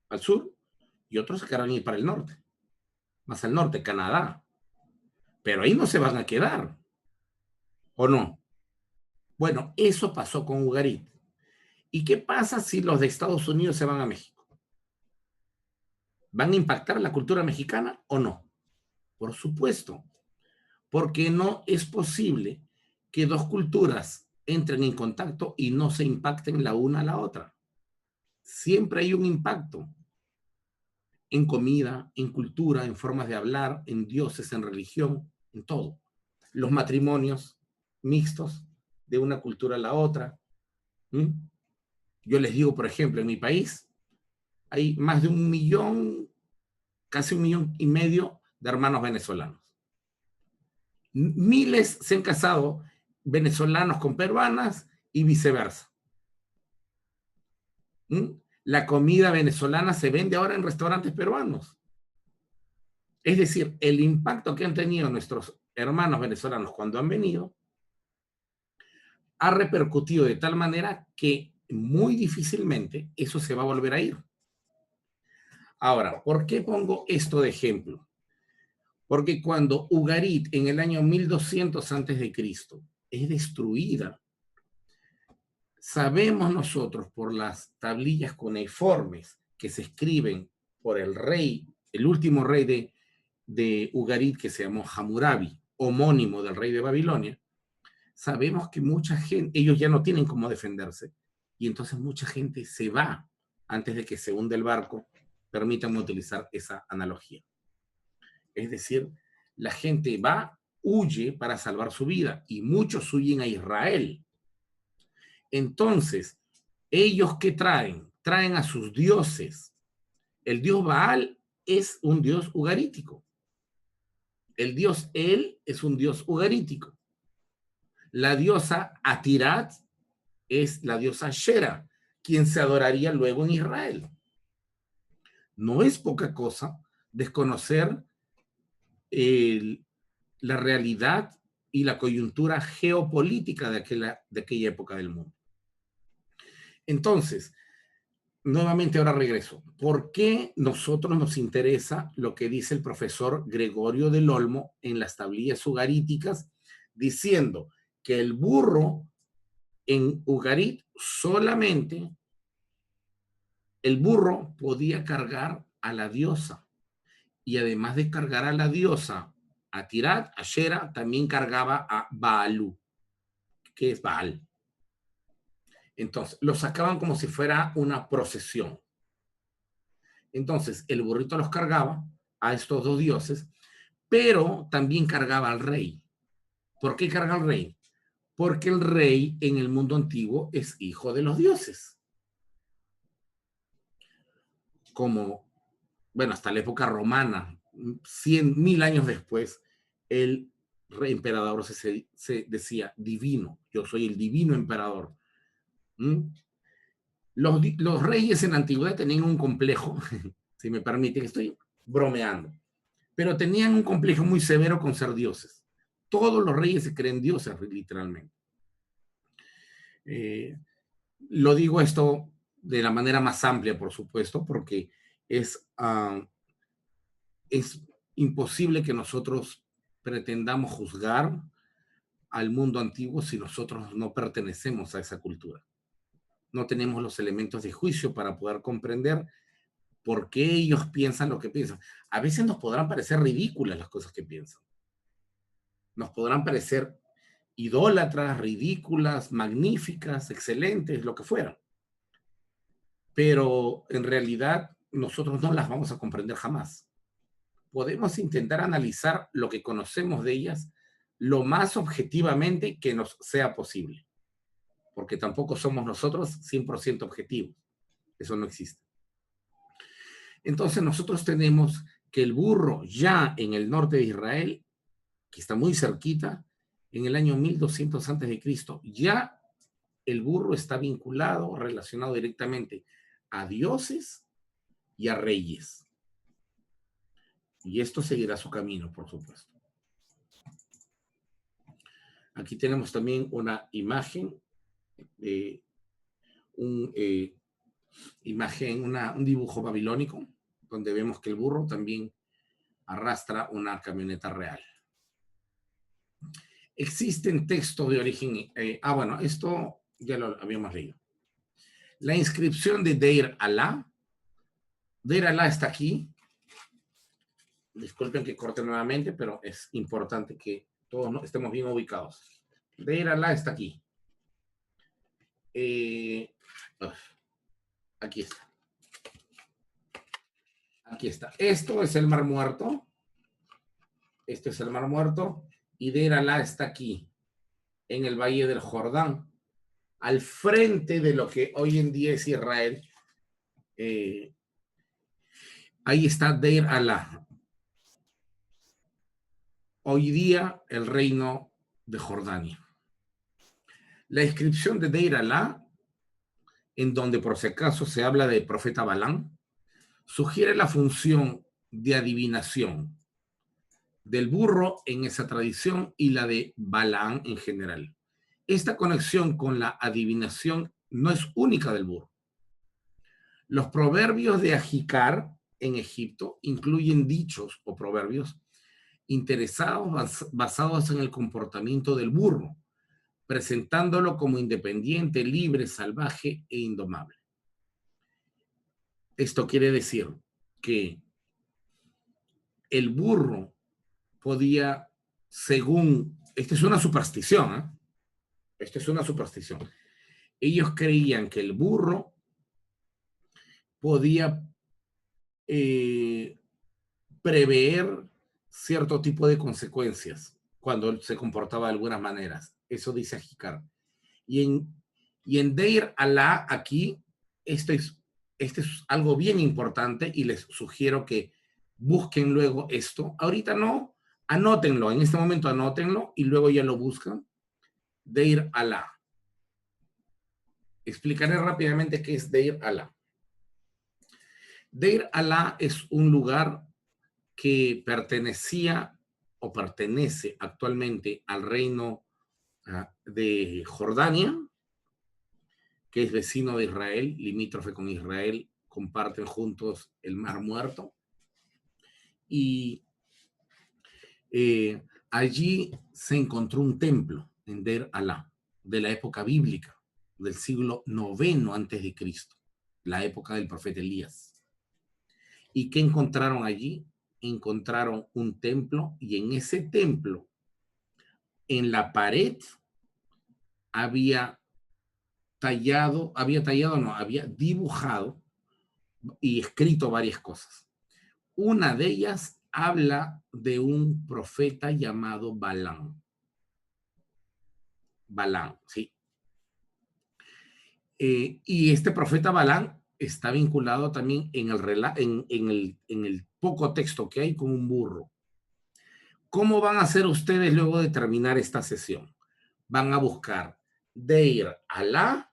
al sur, y otros se quedarán ir para el norte, más al norte, Canadá. Pero ahí no se van a quedar, ¿o no? Bueno, eso pasó con Ugarit. ¿Y qué pasa si los de Estados Unidos se van a México? ¿Van a impactar la cultura mexicana o no? Por supuesto, porque no es posible que dos culturas entren en contacto y no se impacten la una a la otra. Siempre hay un impacto en comida, en cultura, en formas de hablar, en dioses, en religión, en todo. Los matrimonios mixtos de una cultura a la otra. Yo les digo, por ejemplo, en mi país hay más de 1.000.000, casi 1.500.000 de hermanos venezolanos. Miles se han casado venezolanos con peruanas y viceversa. La comida venezolana se vende ahora en restaurantes peruanos. Es decir, el impacto que han tenido nuestros hermanos venezolanos cuando han venido ha repercutido de tal manera que muy difícilmente eso se va a volver a ir. Ahora, ¿por qué pongo esto de ejemplo? Porque cuando Ugarit en el año 1200 antes de Cristo es destruida, sabemos nosotros por las tablillas cuneiformes que se escriben por el rey, el último rey de Ugarit, que se llamó Hammurabi, homónimo del rey de Babilonia, sabemos que mucha gente, ellos ya no tienen cómo defenderse, y entonces mucha gente se va antes de que se hunda el barco. Permítanme utilizar esa analogía. Es decir, la gente va, huye para salvar su vida, y muchos huyen a Israel. Entonces, ¿ellos qué traen? Traen a sus dioses. El dios Baal es un dios ugarítico. El dios El es un dios ugarítico. La diosa Atirat es la diosa Shera, quien se adoraría luego en Israel. No es poca cosa desconocer la realidad y la coyuntura geopolítica de aquella época del mundo. Entonces, nuevamente ahora regreso. ¿Por qué nosotros nos interesa lo que dice el profesor Gregorio del Olmo en las tablillas ugaríticas, diciendo que el burro en Ugarit solamente el burro podía cargar a la diosa, y además de cargar a la diosa, a Tirat, a Shera, también cargaba a Baalú, que es Baal. Entonces, lo sacaban como si fuera una procesión. Entonces, el burrito los cargaba a estos dos dioses, pero también cargaba al rey. ¿Por qué carga al rey? Porque el rey en el mundo antiguo es hijo de los dioses. Como, bueno, hasta la época romana, 100.000 años después, el rey emperador se decía divino. Yo soy el divino emperador. ¿Mm? Los reyes en la antigüedad tenían un complejo, si me permite, que estoy bromeando, pero tenían un complejo muy severo con ser dioses. Todos los reyes se creen dioses, literalmente. Eh, lo digo esto de la manera más amplia, por supuesto, porque es imposible que nosotros pretendamos juzgar al mundo antiguo si nosotros no pertenecemos a esa cultura. No tenemos los elementos de juicio para poder comprender por qué ellos piensan lo que piensan. A veces nos podrán parecer ridículas las cosas que piensan. Nos podrán parecer idólatras, ridículas, magníficas, excelentes, lo que fuera. Pero en realidad nosotros no las vamos a comprender jamás. Podemos intentar analizar lo que conocemos de ellas lo más objetivamente que nos sea posible, porque tampoco somos nosotros 100% objetivos. Eso no existe. Entonces nosotros tenemos que el burro ya en el norte de Israel, que está muy cerquita, en el año 1200 antes de Cristo, ya el burro está vinculado, relacionado directamente a dioses y a reyes. Y esto seguirá su camino, por supuesto. Aquí tenemos también una imagen, un dibujo babilónico, donde vemos que el burro también arrastra una camioneta real. Existen textos de origen... bueno, esto ya lo habíamos leído. La inscripción de Deir Alá. Deir Alá está aquí. Disculpen que corte nuevamente, pero es importante que todos estemos bien ubicados. Deir Alá está aquí. Aquí está. Aquí está. Esto es el Mar Muerto. Este es el Mar Muerto. Y Deir Alá está aquí, en el Valle del Jordán, al frente de lo que hoy en día es Israel. Ahí está Deir Alá. Hoy día el reino de Jordania. La inscripción de Deir Alá, en donde por si acaso se habla del profeta Balán, sugiere la función de adivinación del burro en esa tradición y la de Balaam en general. Esta conexión con la adivinación no es única del burro. Los proverbios de Ajicar en Egipto incluyen dichos o proverbios interesados basados en el comportamiento del burro, presentándolo como independiente, libre, salvaje e indomable. Esto quiere decir que el burro podía, según, esta es una superstición, ¿eh? Esta es una superstición. Ellos creían que el burro podía prever cierto tipo de consecuencias cuando se comportaba de algunas maneras. Eso dice Ajicar. Y en Deir Alá, aquí, este es algo bien importante y les sugiero que busquen luego esto. Ahorita no, anótenlo, en este momento anótenlo y luego ya lo buscan. Deir Alá. Explicaré rápidamente qué es Deir Alá. Deir Alá es un lugar que pertenecía o pertenece actualmente al reino de Jordania, que es vecino de Israel, limítrofe con Israel, comparten juntos el Mar Muerto. Y allí se encontró un templo en Deir Alá, de la época bíblica, del siglo IX antes de Cristo, la época del profeta Elías. ¿Y qué encontraron allí? Encontraron un templo y en ese templo, en la pared, había dibujado y escrito varias cosas. Una de ellas habla de un profeta llamado Balaam. Balaam, ¿sí? Y este profeta Balaam está vinculado también en el poco texto que hay con un burro. ¿Cómo van a hacer ustedes luego de terminar esta sesión? Van a buscar Deir Alá,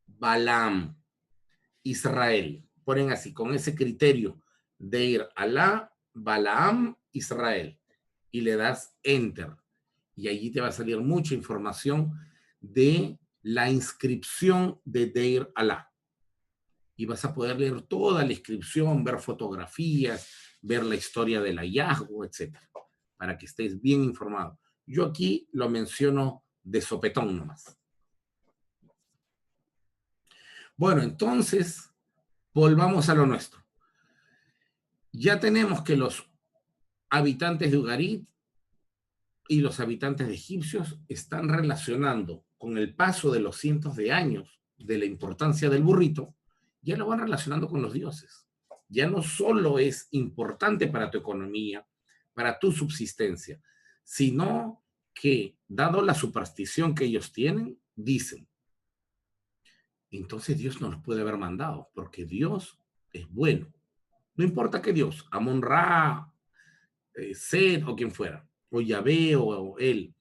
Balaam, Israel. Ponen así, con ese criterio, Deir Alá, Balaam, Israel. Y le das Enter. Y allí te va a salir mucha información de la inscripción de Deir Alá. Y vas a poder leer toda la inscripción, ver fotografías, ver la historia del hallazgo, etcétera, para que estés bien informado. Yo aquí lo menciono de sopetón nomás. Bueno, entonces, volvamos a lo nuestro. Ya tenemos que los habitantes de Ugarit y los habitantes de egipcios están relacionando con el paso de los cientos de años de la importancia del burrito, ya lo van relacionando con los dioses. Ya no solo es importante para tu economía, para tu subsistencia, sino que, dado la superstición que ellos tienen, dicen, entonces Dios no los puede haber mandado, porque Dios es bueno. No importa qué Dios, Amon-Ra, Set o quien fuera, o Yahvé o él,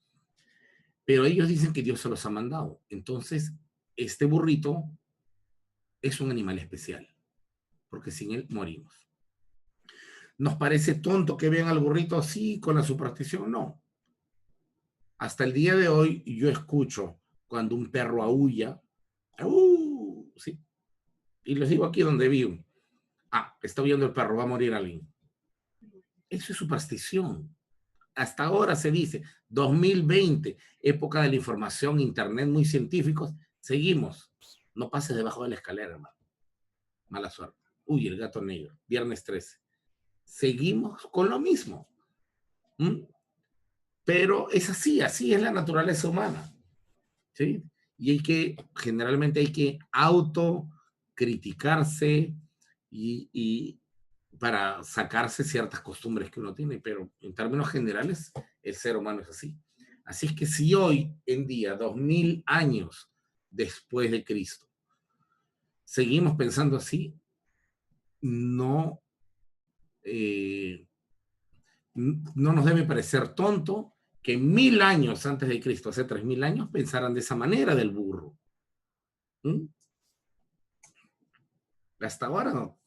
pero ellos dicen que Dios se los ha mandado. Entonces, este burrito es un animal especial, porque sin él morimos. ¿Nos parece tonto que vean al burrito así con la superstición? No. Hasta el día de hoy yo escucho cuando un perro aúlla, sí, y les digo aquí donde vivo, está huyendo el perro, va a morir alguien. Eso es superstición. Hasta ahora se dice, 2020, época de la información, internet, muy científicos, seguimos. No pases debajo de la escalera, hermano. Mala suerte. Uy, el gato negro, viernes 13. Seguimos con lo mismo. Pero es así es la naturaleza humana. ¿Sí? Y generalmente hay que autocriticarse y para sacarse ciertas costumbres que uno tiene, pero en términos generales, el ser humano es así. Así es que si hoy en día, 2000 años después de Cristo, seguimos pensando así, no, no nos debe parecer tonto que 1000 años antes de Cristo, hace 3000 años, pensaran de esa manera del burro. Hasta ahora no.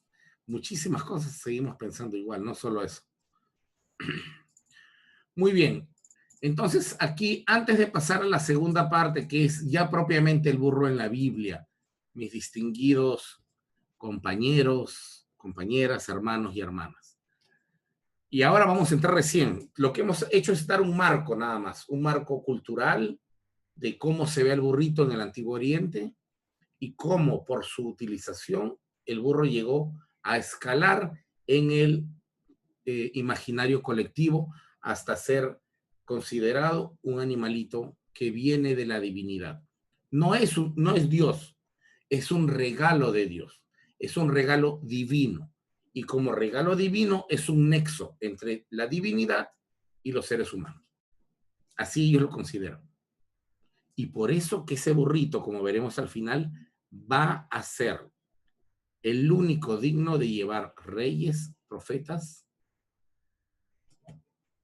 Muchísimas cosas seguimos pensando igual, no solo eso. Muy bien. Entonces, aquí, antes de pasar a la segunda parte, que es ya propiamente el burro en la Biblia, mis distinguidos compañeros, compañeras, hermanos y hermanas. Y ahora vamos a entrar recién. Lo que hemos hecho es dar un marco nada más, un marco cultural de cómo se ve el burrito en el Antiguo Oriente y cómo por su utilización el burro llegó a escalar en el imaginario colectivo hasta ser considerado un animalito que viene de la divinidad. No es Dios, es un regalo de Dios, es un regalo divino. Y como regalo divino es un nexo entre la divinidad y los seres humanos. Así ellos lo consideran. Y por eso que ese burrito, como veremos al final, va a ser el único digno de llevar reyes, profetas,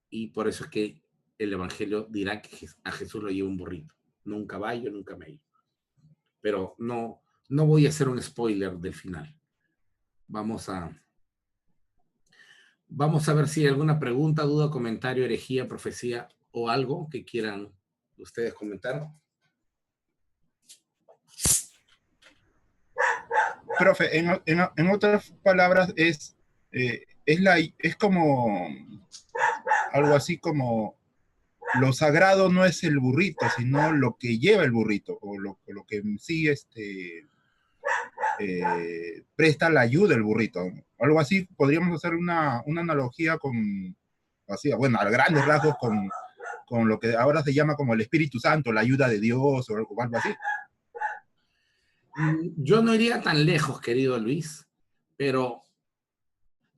y por eso es que el Evangelio dirá que a Jesús lo lleva un burrito, no un caballo, no un camello. Pero no voy a hacer un spoiler del final. Vamos a ver si hay alguna pregunta, duda, comentario, herejía, profecía o algo que quieran ustedes comentar. Profe, en otras palabras, es como algo así como lo sagrado no es el burrito, sino lo que lleva el burrito, o lo que en sí presta la ayuda el burrito. Algo así, podríamos hacer una analogía con, así, bueno, a grandes rasgos con lo que ahora se llama como el Espíritu Santo, la ayuda de Dios o algo así. Yo no iría tan lejos, querido Luis, Pero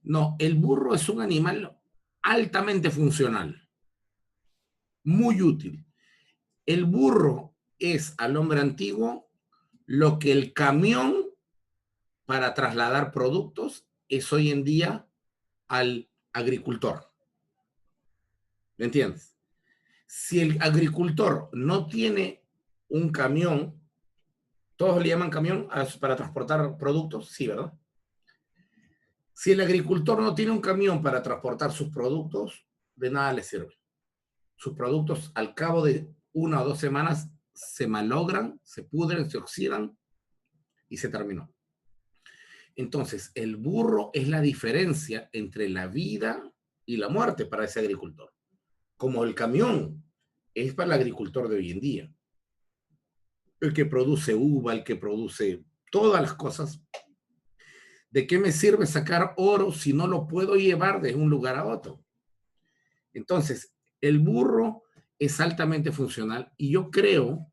no, el burro es un animal altamente funcional, muy útil. El burro es al hombre antiguo lo que el camión para trasladar productos es hoy en día al agricultor. ¿Me entiendes? Si el agricultor no tiene un camión, todos le llaman camión para transportar productos, sí, ¿verdad? Si el agricultor no tiene un camión para transportar sus productos, de nada le sirve. Sus productos al cabo de 1 o 2 semanas se malogran, se pudren, se oxidan y se terminó. Entonces, el burro es la diferencia entre la vida y la muerte para ese agricultor. Como el camión es para el agricultor de hoy en día. El que produce uva, el que produce todas las cosas. ¿De qué me sirve sacar oro si no lo puedo llevar de un lugar a otro? Entonces, el burro es altamente funcional y yo creo,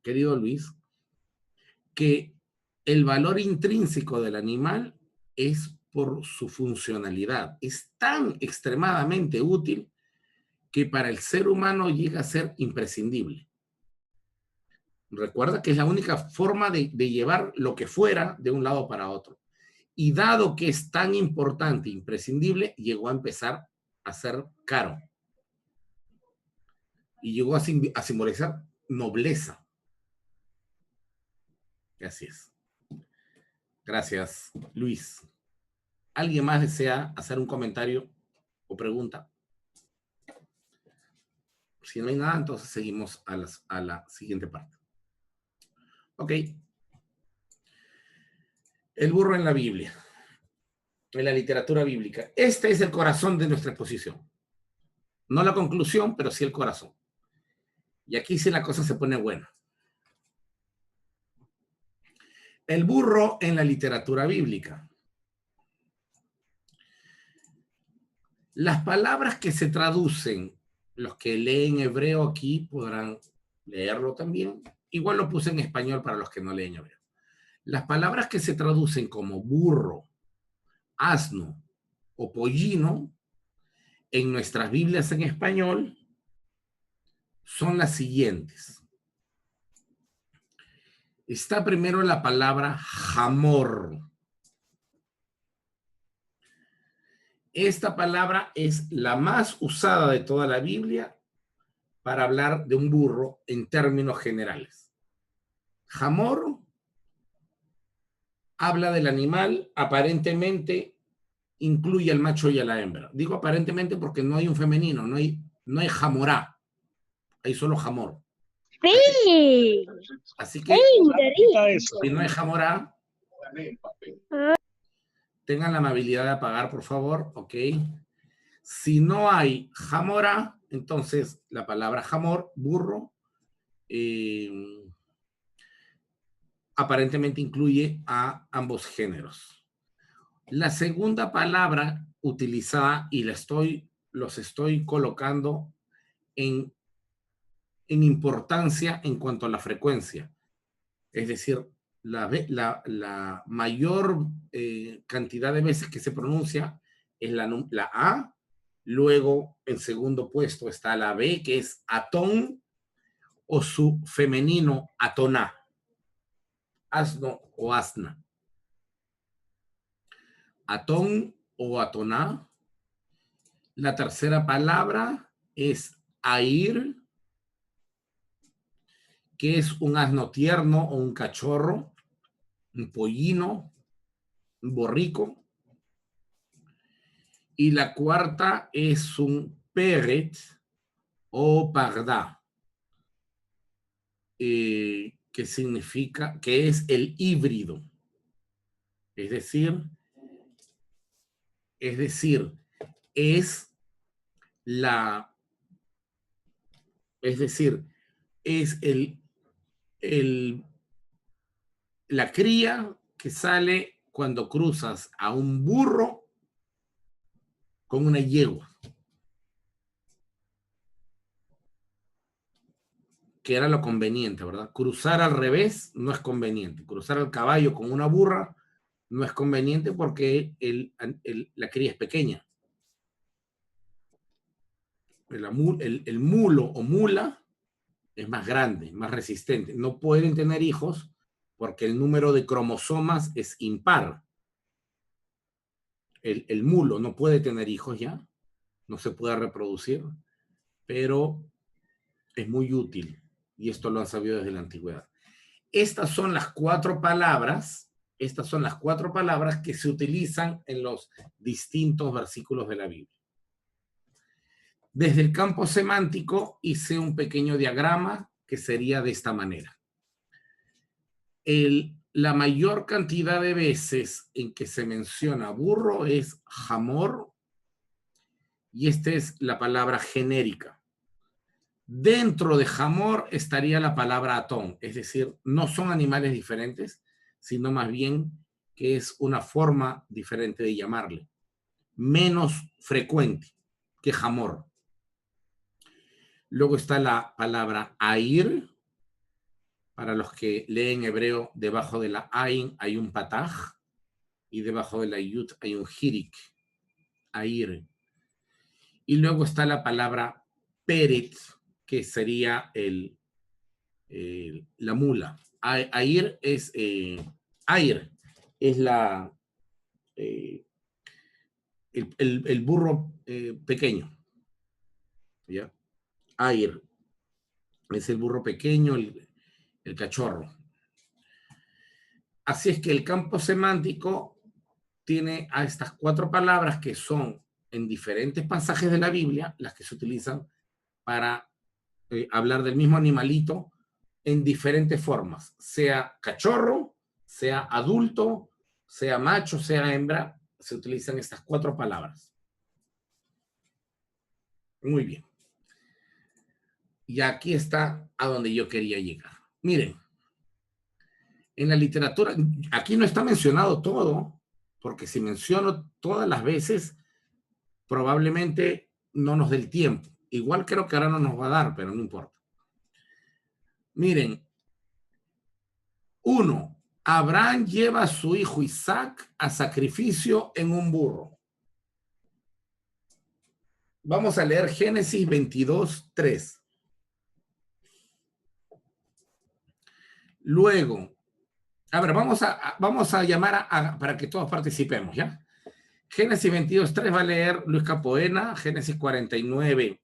querido Luis, que el valor intrínseco del animal es por su funcionalidad. Es tan extremadamente útil que para el ser humano llega a ser imprescindible. Recuerda que es la única forma de llevar lo que fuera de un lado para otro. Y dado que es tan importante, imprescindible, llegó a empezar a ser caro. Y llegó a simbolizar nobleza. Así es. Gracias, Luis. ¿Alguien más desea hacer un comentario o pregunta? Si no hay nada, entonces seguimos a la siguiente parte. Ok. El burro en la Biblia, en la literatura bíblica. Este es el corazón de nuestra exposición. No la conclusión, pero sí el corazón. Y aquí sí la cosa se pone buena. El burro en la literatura bíblica. Las palabras que se traducen, los que leen hebreo aquí podrán leerlo también. Igual lo puse en español para los que no leen hebreo. Las palabras que se traducen como burro, asno o pollino en nuestras Biblias en español son las siguientes. Está primero la palabra jamor. Esta palabra es la más usada de toda la Biblia para hablar de un burro en términos generales. Jamor habla del animal, aparentemente incluye al macho y a la hembra. Digo aparentemente porque no hay un femenino, no hay jamorá, hay solo jamor. Sí. Así que si no hay jamorá, tengan la amabilidad de apagar, por favor, ok. Si no hay jamora, entonces la palabra jamor, burro, aparentemente incluye a ambos géneros. La segunda palabra utilizada, y los estoy colocando en importancia en cuanto a la frecuencia, es decir, la mayor cantidad de veces que se pronuncia es la A. Luego, en segundo puesto está la B, que es atón, o su femenino, atoná, asno o asna. Atón o atoná. La tercera palabra es air, que es un asno tierno o un cachorro, un pollino, un borrico. Y la cuarta es un peret o pardá, que significa, que es el híbrido. Es decir, es la cría que sale cuando cruzas a un burro con una yegua. Que era lo conveniente, ¿verdad? Cruzar al revés no es conveniente. Cruzar al caballo con una burra No es conveniente porque la cría es pequeña. El mulo o mula es más grande, más resistente. No pueden tener hijos porque el número de cromosomas es impar. El mulo no puede tener hijos ya, no se puede reproducir, pero es muy útil y esto lo han sabido desde la antigüedad. Estas son las cuatro palabras que se utilizan en los distintos versículos de la Biblia. Desde el campo semántico hice un pequeño diagrama que sería de esta manera. La mayor cantidad de veces en que se menciona burro es jamor, y esta es la palabra genérica. Dentro de jamor estaría la palabra atón, es decir, no son animales diferentes, sino más bien que es una forma diferente de llamarle, menos frecuente que jamor. Luego está la palabra air. Para los que leen hebreo, debajo de la ain hay un pataj y debajo de la yud hay un hirik, air. Y luego está la palabra peret, que sería la mula. Air es air, es el burro pequeño. ¿Ya? Air es el burro pequeño, el cachorro. Así es que el campo semántico tiene a estas cuatro palabras que son en diferentes pasajes de la Biblia, las que se utilizan para hablar del mismo animalito en diferentes formas, sea cachorro, sea adulto, sea macho, sea hembra, se utilizan estas cuatro palabras. Muy bien. Y aquí está a donde yo quería llegar. Miren, en la literatura, aquí no está mencionado todo, porque si menciono todas las veces, probablemente no nos dé el tiempo. Igual creo que ahora no nos va a dar, pero no importa. Miren, 1. Abraham lleva a su hijo Isaac a sacrificio en un burro. Vamos a leer Génesis 22:3. Luego, a ver, vamos a llamar para que todos participemos, ¿ya? Génesis 22:3 va a leer Luis Capoena, Génesis 49,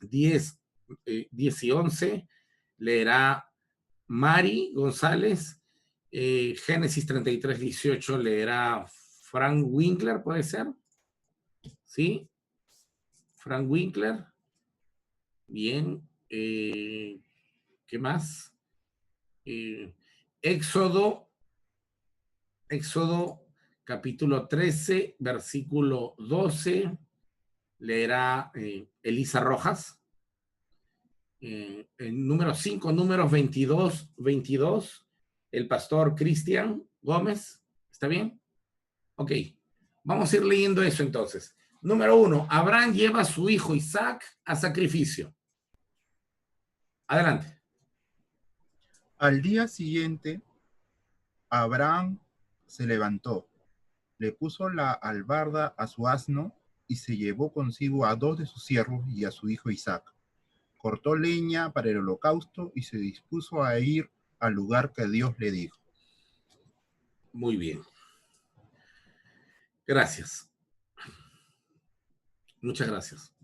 10 y 11 leerá Mari González, Génesis 33:18 leerá Frank Winkler, ¿puede ser? ¿Sí? Frank Winkler. Bien. ¿Qué más? Éxodo capítulo 13, versículo 12, leerá Elisa Rojas. En número 5, números 22, el pastor Cristian Gómez. ¿Está bien? Ok. Vamos a ir leyendo eso entonces. Número 1. Abraham lleva a su hijo Isaac a sacrificio. Adelante. Al día siguiente, Abraham se levantó, le puso la albarda a su asno y se llevó consigo a 2 de sus siervos y a su hijo Isaac. Cortó leña para el holocausto y se dispuso a ir al lugar que Dios le dijo. Muy bien. Gracias. Muchas gracias.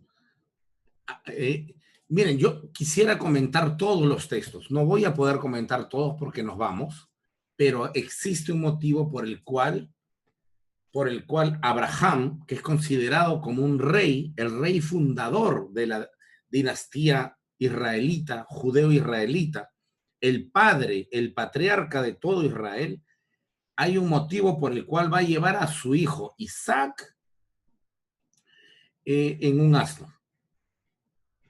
Miren, yo quisiera comentar todos los textos. No voy a poder comentar todos porque nos vamos, pero existe un motivo por el cual Abraham, que es considerado como un rey, el rey fundador de la dinastía israelita, judeo-israelita, el padre, el patriarca de todo Israel, hay un motivo por el cual va a llevar a su hijo Isaac en un asno.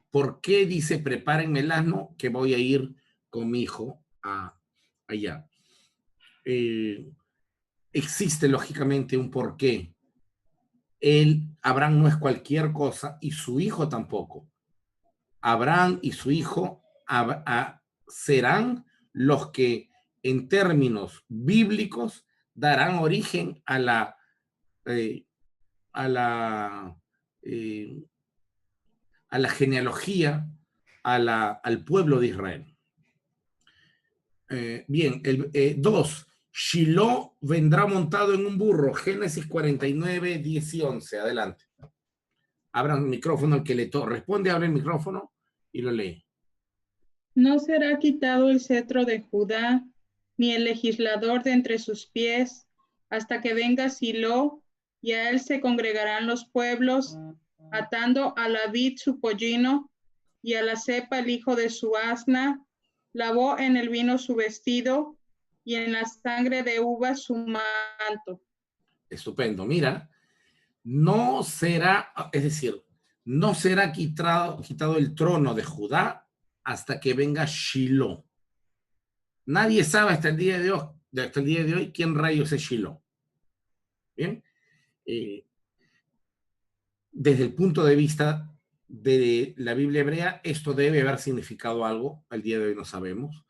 ¿Por qué dice prepárenme el asno que voy a ir con mi hijo allá? Existe lógicamente un porqué. Abraham no es cualquier cosa y su hijo tampoco. Abraham y su hijo serán los que en términos bíblicos darán origen a la, a la, a la genealogía, al pueblo de Israel. Bien, 2. Shiloh vendrá montado en un burro. Génesis 49, 10 y 11. Adelante. Abran el micrófono, el que le responde, abre el micrófono y lo lee. No será quitado el cetro de Judá, ni el legislador de entre sus pies, hasta que venga Silo, y a él se congregarán los pueblos, atando a la vid su pollino, y a la cepa el hijo de su asna, lavó en el vino su vestido, y en la sangre de uvas su manto. Estupendo, mira, no será, es decir, no será quitado el trono de Judá hasta que venga Shiloh. Nadie sabe hasta el día de hoy, quién rayos es Shiloh. Bien, desde el punto de vista de la Biblia hebrea, esto debe haber significado algo, al día de hoy no sabemos.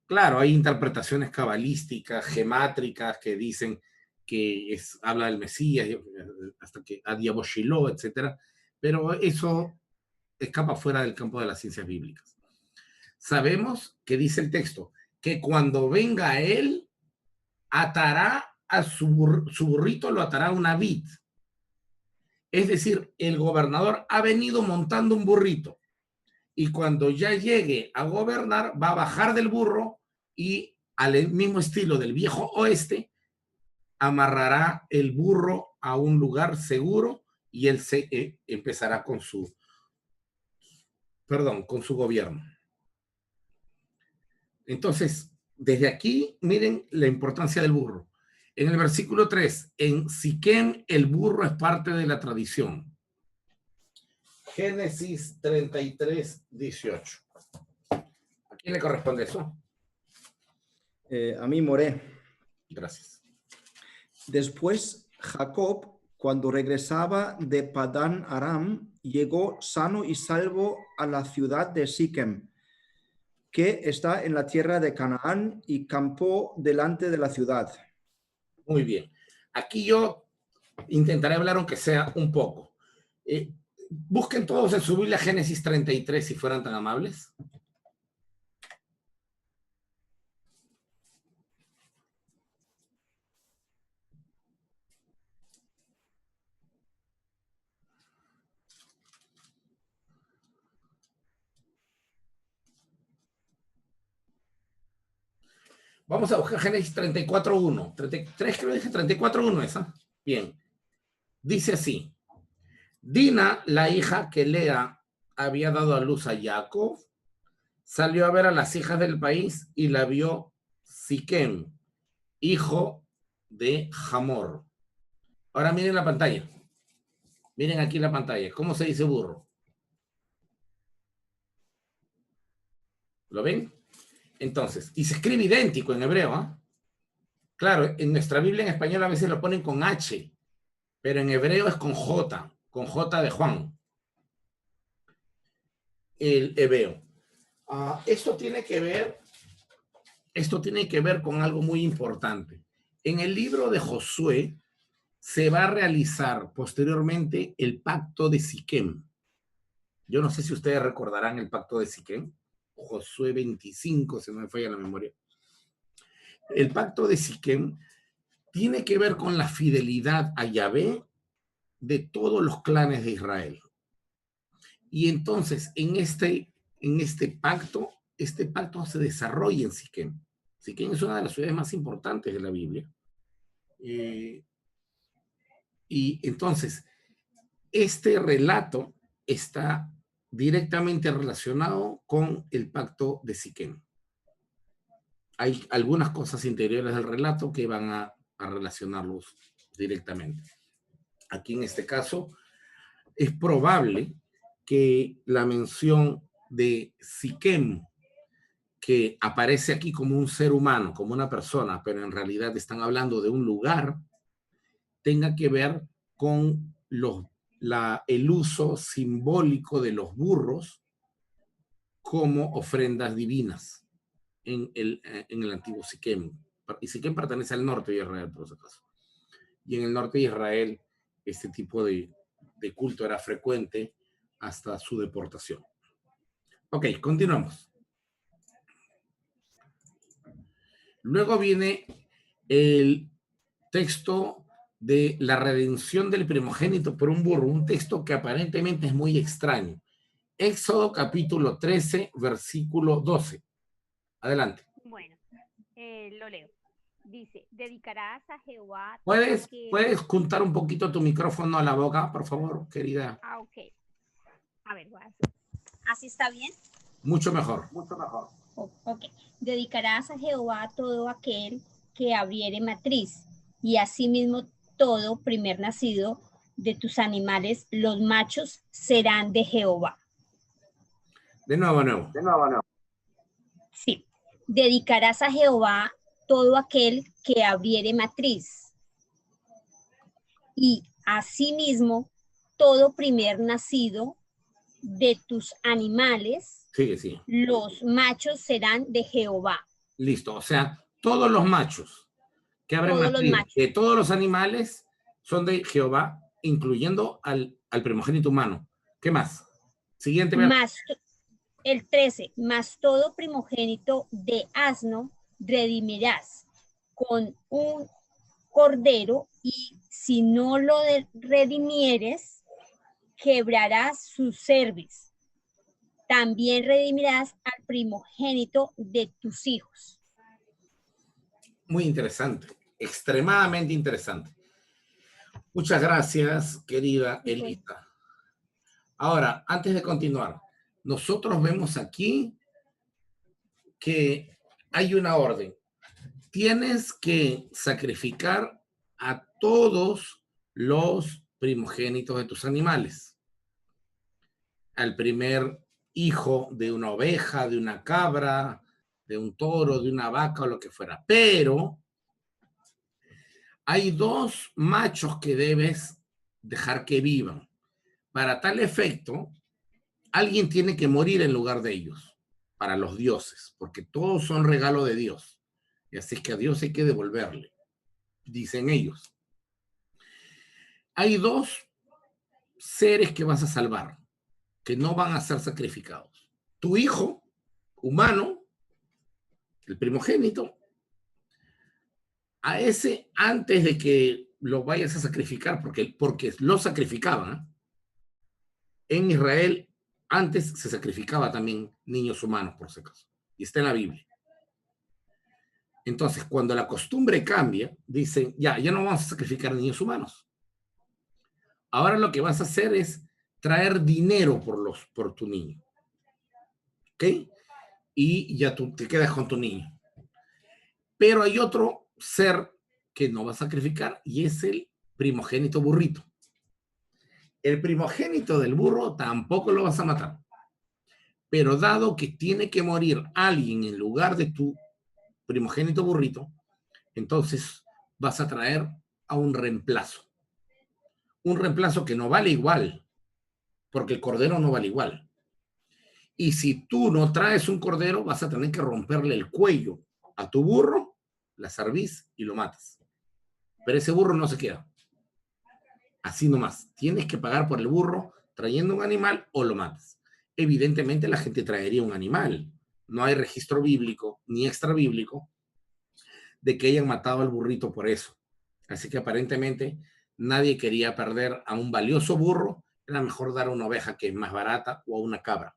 Claro, hay interpretaciones cabalísticas, gemátricas, que dicen que habla del Mesías, hasta que Adiabo Shiloh, etc. Pero eso escapa fuera del campo de las ciencias bíblicas. Sabemos que dice el texto, que cuando venga él, atará a su burrito, lo atará a una vid. Es decir, el gobernador ha venido montando un burrito y cuando ya llegue a gobernar va a bajar del burro y al mismo estilo del viejo oeste amarrará el burro a un lugar seguro y él empezará con su gobierno. Entonces, desde aquí, miren la importancia del burro. En el versículo 3, en Siquem el burro es parte de la tradición. Génesis 33, 18. ¿A quién le corresponde eso? A mí, Moré. Gracias. Después, Jacob, cuando regresaba de Padán Aram, llegó sano y salvo a la ciudad de Siquem, que está en la tierra de Canaán, y campó delante de la ciudad. Muy bien. Aquí yo intentaré hablar aunque sea un poco. Busquen todos en su Biblia Génesis 33 si fueran tan amables. Vamos a buscar Génesis 34.1. 33 creo que dije 34.1 esa. Bien. Dice así. Dina, la hija que Lea había dado a luz a Jacob, salió a ver a las hijas del país y la vio Siquem, hijo de Hamor. Ahora miren la pantalla. Miren aquí la pantalla. ¿Cómo se dice burro? ¿Lo ven? Entonces, y se escribe idéntico en hebreo, ¿eh? Claro, en nuestra Biblia en español a veces lo ponen con H, pero en hebreo es con J de Juan. El hebreo. Esto tiene que ver con algo muy importante. En el libro de Josué se va a realizar posteriormente el pacto de Siquem. Yo no sé si ustedes recordarán el pacto de Siquem. Josué 25, se me falla la memoria. El pacto de Siquem tiene que ver con la fidelidad a Yahvé de todos los clanes de Israel. Y entonces, en este pacto se desarrolla en Siquem. Siquem es una de las ciudades más importantes de la Biblia. Y entonces, este relato está directamente relacionado con el pacto de Siquem. Hay algunas cosas interiores del relato que van a relacionarlos directamente. Aquí en este caso, es probable que la mención de Siquem, que aparece aquí como un ser humano, como una persona, pero en realidad están hablando de un lugar, tenga que ver con el uso simbólico de los burros como ofrendas divinas en el antiguo Siquem, Y Siquem pertenece al norte de Israel, por si acaso. Y en el norte de Israel, este tipo de culto era frecuente hasta su deportación. Ok, continuamos. Luego viene el texto de la redención del primogénito por un burro, un texto que aparentemente es muy extraño. Éxodo capítulo 13, versículo 12. Adelante. Bueno, lo leo. Dice, dedicarás a Jehová. ¿Puedes juntar un poquito tu micrófono a la boca, por favor, querida? Ah, ok. A ver, voy a hacer. ¿Así está bien? Mucho mejor. Ok. Dedicarás a Jehová todo aquel que abriere matriz, y asimismo todo primer nacido de tus animales, los machos serán de Jehová. De nuevo. Sí. Dedicarás a Jehová todo aquel que abriere matriz, y asimismo todo primer nacido de tus animales, Sí. los machos serán de Jehová. Listo, o sea, todos los machos que abren Todos los matriz machos. de todos los animales son de Jehová, incluyendo al primogénito humano. ¿Qué más? Siguiente. Más el 13, más todo primogénito de asno redimirás con un cordero, y si no lo redimieres, quebrarás su cerviz. También redimirás al primogénito de tus hijos. Muy interesante, extremadamente interesante. Muchas gracias, querida Elisa. Ahora, antes de continuar, nosotros vemos aquí que hay una orden. Tienes que sacrificar a todos los primogénitos de tus animales. Al primer hijo de una oveja, de una cabra, de un toro, de una vaca o lo que fuera. Pero hay 2 machos que debes dejar que vivan. Para tal efecto, alguien tiene que morir en lugar de ellos, para los dioses, porque todos son regalo de Dios. Y así es que a Dios hay que devolverle, dicen ellos. Hay 2 seres que vas a salvar, que no van a ser sacrificados. Tu hijo humano, el primogénito, a ese, antes de que lo vayas a sacrificar, porque lo sacrificaban, en Israel antes se sacrificaba también niños humanos, por si acaso, y está en la Biblia. Entonces, cuando la costumbre cambia, dicen, ya no vamos a sacrificar niños humanos. Ahora lo que vas a hacer es traer dinero por tu niño. ¿Ok? Y ya tú te quedas con tu niño. Pero hay otro ser que no va a sacrificar, y es el primogénito burrito. El primogénito del burro tampoco lo vas a matar. Pero dado que tiene que morir alguien en lugar de tu primogénito burrito, entonces vas a traer a un reemplazo. Un reemplazo que no vale igual, porque el cordero no vale igual. Y si tú no traes un cordero, vas a tener que romperle el cuello a tu burro, la cerviz, y lo matas. Pero ese burro no se queda. Así nomás. Tienes que pagar por el burro trayendo un animal o lo matas. Evidentemente la gente traería un animal. No hay registro bíblico ni extra bíblico de que hayan matado al burrito por eso. Así que aparentemente nadie quería perder a un valioso burro. Era mejor dar a una oveja que es más barata o a una cabra,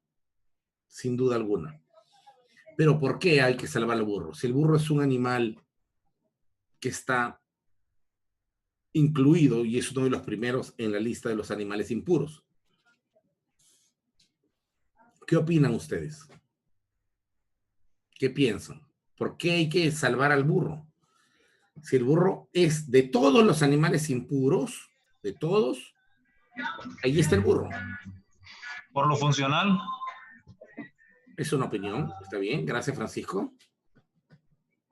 sin duda alguna. Pero ¿por qué hay que salvar al burro? Si el burro es un animal que está incluido y es uno de los primeros en la lista de los animales impuros. ¿Qué opinan ustedes? ¿Qué piensan? ¿Por qué hay que salvar al burro? Si el burro es de todos los animales impuros, de todos, ahí está el burro. Por lo funcional. Es una opinión, está bien. Gracias, Francisco.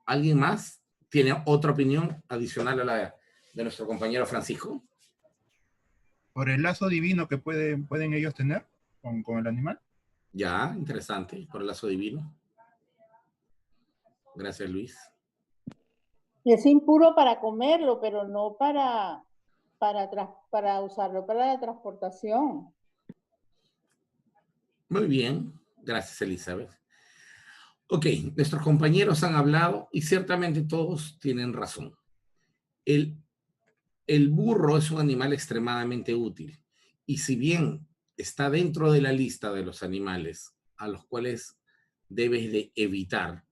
¿Alguien más tiene otra opinión adicional a la de nuestro compañero Francisco? Por el lazo divino que pueden ellos tener con el animal. Ya, interesante, por el lazo divino. Gracias, Luis. Es impuro para comerlo, pero no para usarlo para la transportación. Muy bien, gracias Elizabeth. Ok, nuestros compañeros han hablado y ciertamente todos tienen razón. El burro es un animal extremadamente útil y si bien está dentro de la lista de los animales a los cuales debes de evitar,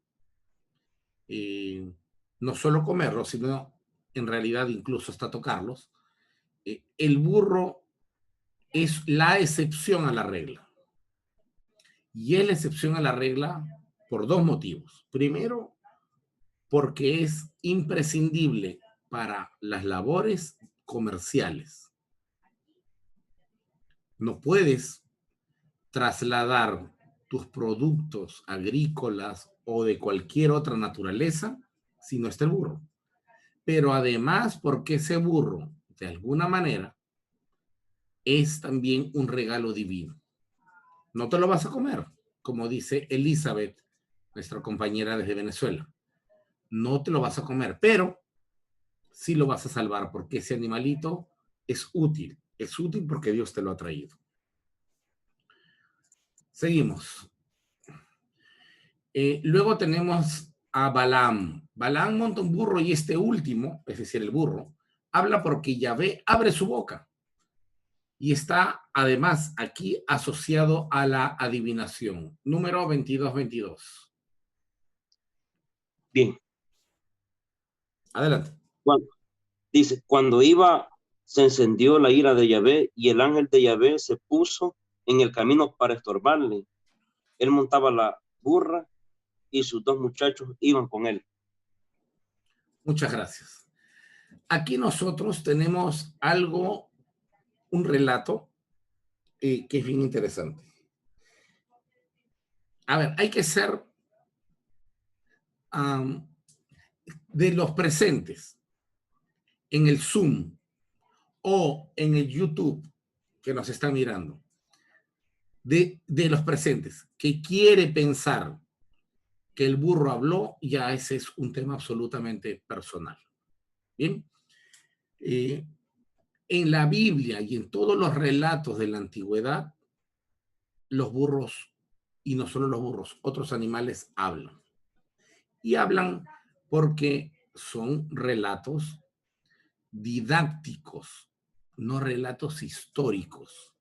no solo comerlos, sino en realidad incluso hasta tocarlos, el burro es la excepción a la regla. Y es la excepción a la regla por dos motivos. Primero, porque es imprescindible para las labores comerciales. No puedes trasladar tus productos agrícolas o de cualquier otra naturaleza si no está el burro. Pero además porque ese burro, de alguna manera, es también un regalo divino. No te lo vas a comer, como dice Elizabeth, nuestra compañera desde Venezuela. No te lo vas a comer, pero sí lo vas a salvar porque ese animalito es útil. Es útil porque Dios te lo ha traído. Seguimos. Luego tenemos a Balaam. Balaam monta un burro y este último, es decir, el burro, habla porque Yahvé abre su boca. Y está además aquí asociado a la adivinación. Número 2222. Bien. Adelante. Dice, cuando iba, se encendió la ira de Yahvé y el ángel de Yahvé se puso en el camino para estorbarle. Él montaba la burra y sus dos muchachos iban con él. Muchas gracias. Aquí nosotros tenemos algo, un relato que es bien interesante. A ver, hay que ser de los presentes en el Zoom o en el YouTube que nos están mirando, de los presentes, que quiere pensar que el burro habló, ya ese es un tema absolutamente personal. Bien, en la Biblia y en todos los relatos de la antigüedad, los burros, y no solo los burros, otros animales hablan. Y hablan porque son relatos didácticos, no relatos históricos.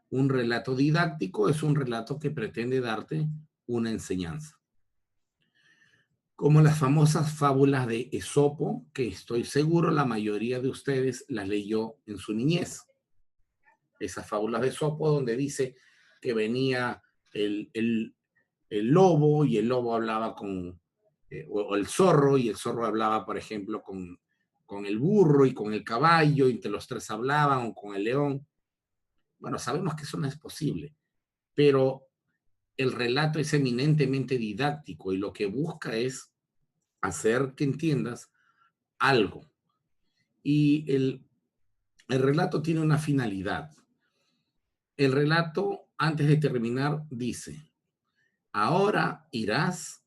Un relato didáctico es un relato que pretende darte una enseñanza. Como las famosas fábulas de Esopo, que estoy seguro la mayoría de ustedes las leyó en su niñez. Esas fábulas de Esopo donde dice que venía el lobo y el lobo hablaba con, o el zorro y el zorro hablaba, por ejemplo, con el burro y con el caballo, y entre los tres hablaban, o con el león. Bueno, sabemos que eso no es posible, pero el relato es eminentemente didáctico y lo que busca es hacer que entiendas algo. Y el relato tiene una finalidad. El relato, antes de terminar, dice, ahora irás,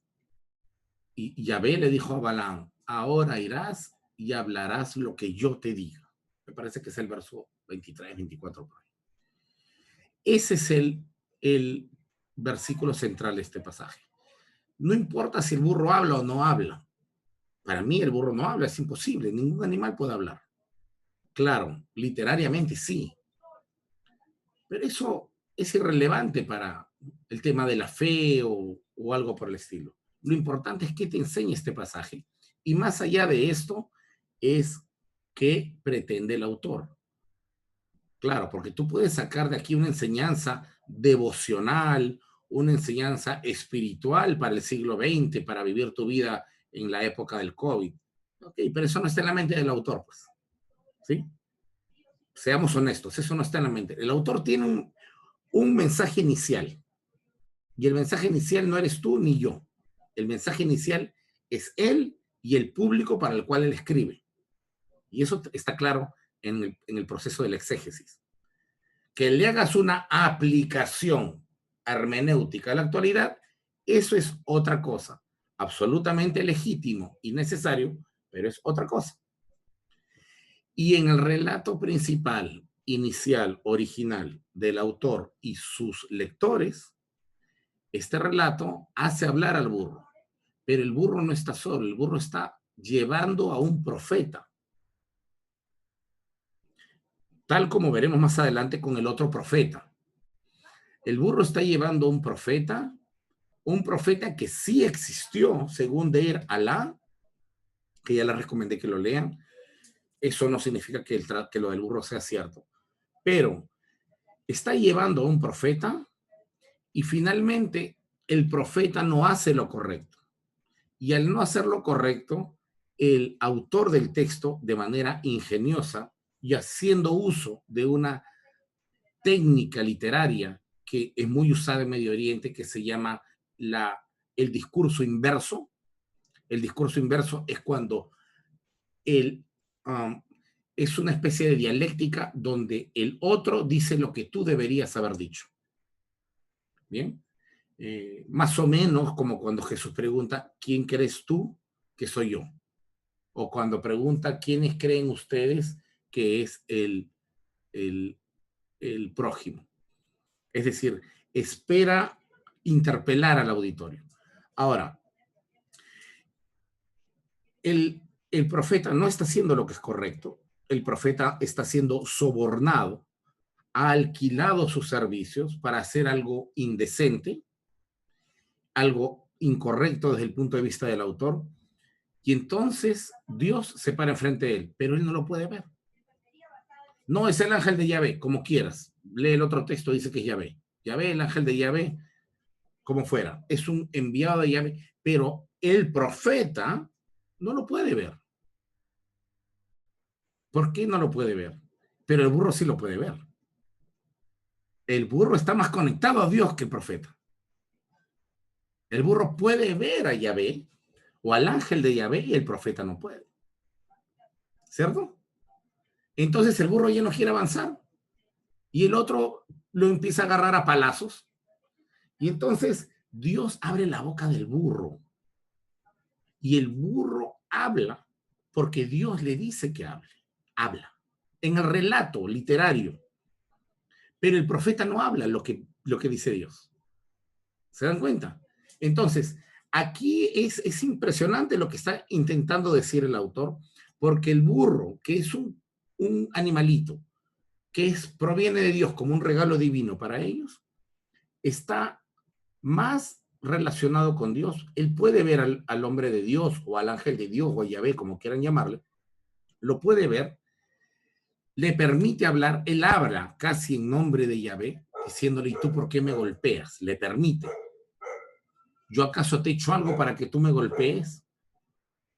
y Yahvé le dijo a Balaam, ahora irás y hablarás lo que yo te diga. Me parece que es el verso 23, 24 por ahí. Ese es el versículo central de este pasaje. No importa si el burro habla o no habla. Para mí el burro no habla, es imposible. Ningún animal puede hablar. Claro, literariamente sí. Pero eso es irrelevante para el tema de la fe o algo por el estilo. Lo importante es que te enseñe este pasaje. Y más allá de esto, es qué pretende el autor. Claro, porque tú puedes sacar de aquí una enseñanza devocional, una enseñanza espiritual para el siglo XX, para vivir tu vida en la época del COVID. Ok, pero eso no está en la mente del autor, pues. ¿Sí? Seamos honestos, eso no está en la mente. El autor tiene un mensaje inicial. Y el mensaje inicial no eres tú ni yo. El mensaje inicial es él y el público para el cual él escribe. Y eso está claro en el proceso de la exégesis. Que le hagas una aplicación hermenéutica a la actualidad, eso es otra cosa, absolutamente legítimo y necesario, pero es otra cosa. Y en el relato principal, inicial, original del autor y sus lectores, este relato hace hablar al burro, pero el burro no está solo, el burro está llevando a un profeta, tal como veremos más adelante con el otro profeta. El burro está llevando a un profeta que sí existió, según Deir Alá, que ya les recomendé que lo lean. Eso no significa que lo del burro sea cierto, pero está llevando a un profeta y finalmente el profeta no hace lo correcto. Y al no hacer lo correcto, el autor del texto, de manera ingeniosa y haciendo uso de una técnica literaria que es muy usada en Medio Oriente, que se llama el discurso inverso. El discurso inverso es cuando es una especie de dialéctica donde el otro dice lo que tú deberías haber dicho. Bien, más o menos como cuando Jesús pregunta, ¿quién crees tú que soy yo? O cuando pregunta, ¿quiénes creen ustedes que es el prójimo? Es decir, espera interpelar al auditorio. Ahora, el profeta no está haciendo lo que es correcto. El profeta está siendo sobornado, ha alquilado sus servicios para hacer algo indecente, algo incorrecto desde el punto de vista del autor, y entonces Dios se para enfrente de él, pero él no lo puede ver. No es el ángel de Yahvé, como quieras. Lee el otro texto, dice que es Yahvé. Yahvé, el ángel de Yahvé, como fuera. Es un enviado de Yahvé, pero el profeta no lo puede ver. ¿Por qué no lo puede ver? Pero el burro sí lo puede ver. El burro está más conectado a Dios que el profeta. El burro puede ver a Yahvé o al ángel de Yahvé y el profeta no puede. ¿Cierto? Entonces el burro ya no quiere avanzar y el otro lo empieza a agarrar a palazos. Y entonces Dios abre la boca del burro y el burro habla porque Dios le dice que hable. Habla. En el relato literario. Pero el profeta no habla lo que dice Dios. ¿Se dan cuenta? Entonces, aquí es impresionante lo que está intentando decir el autor, porque el burro, que es un animalito, que proviene de Dios como un regalo divino para ellos, está más relacionado con Dios. Él puede ver al hombre de Dios, o al ángel de Dios, o a Yahvé, como quieran llamarle, lo puede ver, le permite hablar, él habla casi en nombre de Yahvé, diciéndole, ¿y tú por qué me golpeas? Le permite. ¿Yo acaso te he hecho algo para que tú me golpees?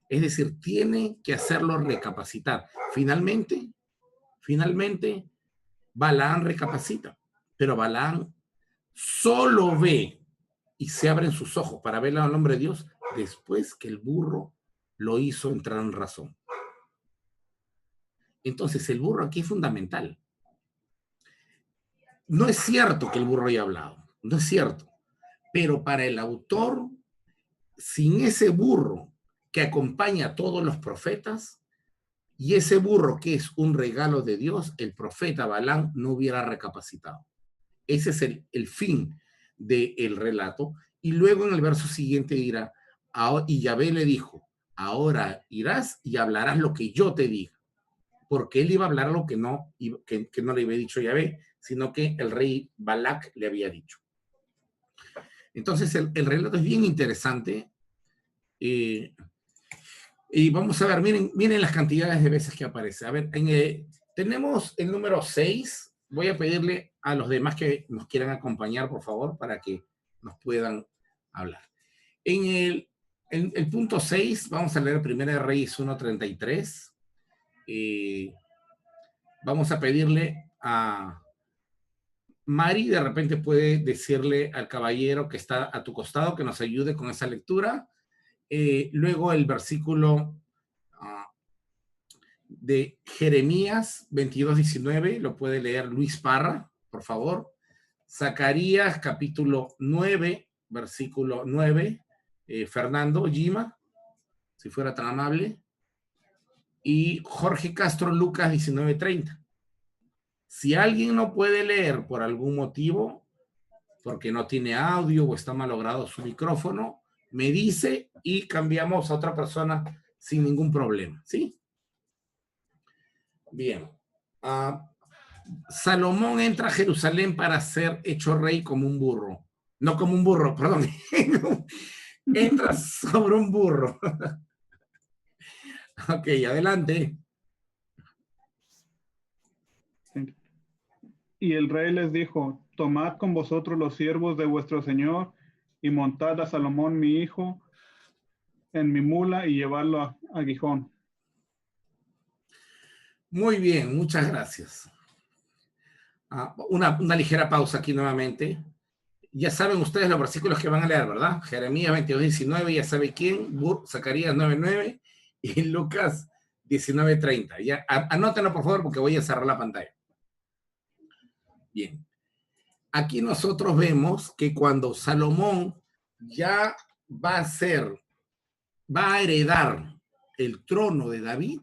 Es decir, tiene que hacerlo recapacitar. Finalmente, Balaam recapacita, pero Balaam solo ve y se abren sus ojos para ver al nombre de Dios después que el burro lo hizo entrar en razón. Entonces, el burro aquí es fundamental. No es cierto que el burro haya hablado, no es cierto. Pero para el autor, sin ese burro que acompaña a todos los profetas, y ese burro que es un regalo de Dios, el profeta Balaam no hubiera recapacitado. Ese es el fin del relato. Y luego en el verso siguiente dirá, y Yahvé le dijo, ahora irás y hablarás lo que yo te diga. Porque él iba a hablar lo que no le había dicho Yahvé, sino que el rey Balac le había dicho. Entonces el relato es bien interesante. Y vamos a ver, miren las cantidades de veces que aparece. A ver, tenemos el número 6. Voy a pedirle a los demás que nos quieran acompañar, por favor, para que nos puedan hablar. En el punto 6, vamos a leer Primera de Reyes 1:33. Vamos a pedirle a Mari, de repente puede decirle al caballero que está a tu costado que nos ayude con esa lectura. Luego el versículo de Jeremías 22:19, lo puede leer Luis Parra, por favor. Zacarías capítulo 9, versículo 9, Fernando Gima, si fuera tan amable. y Jorge Castro Lucas 19:30. Si alguien no puede leer por algún motivo, porque no tiene audio o está malogrado su micrófono, me dice y cambiamos a otra persona sin ningún problema, ¿sí? Bien. Salomón entra a Jerusalén para ser hecho rey como un burro. No como un burro, perdón. Entra sobre un burro. Ok, adelante. Y el rey les dijo, tomad con vosotros los siervos de vuestro señor y montad a Salomón mi hijo en mi mula y llevadlo a Gijón. Muy bien, muchas gracias. Una ligera pausa aquí nuevamente. Ya saben ustedes los versículos que van a leer, ¿verdad? Jeremías 22:19, ya sabe quién, Zacarías 9:9 y Lucas 19:30. Ya, anótenlo por favor porque voy a cerrar la pantalla. Bien. Aquí nosotros vemos que cuando Salomón ya va a heredar el trono de David,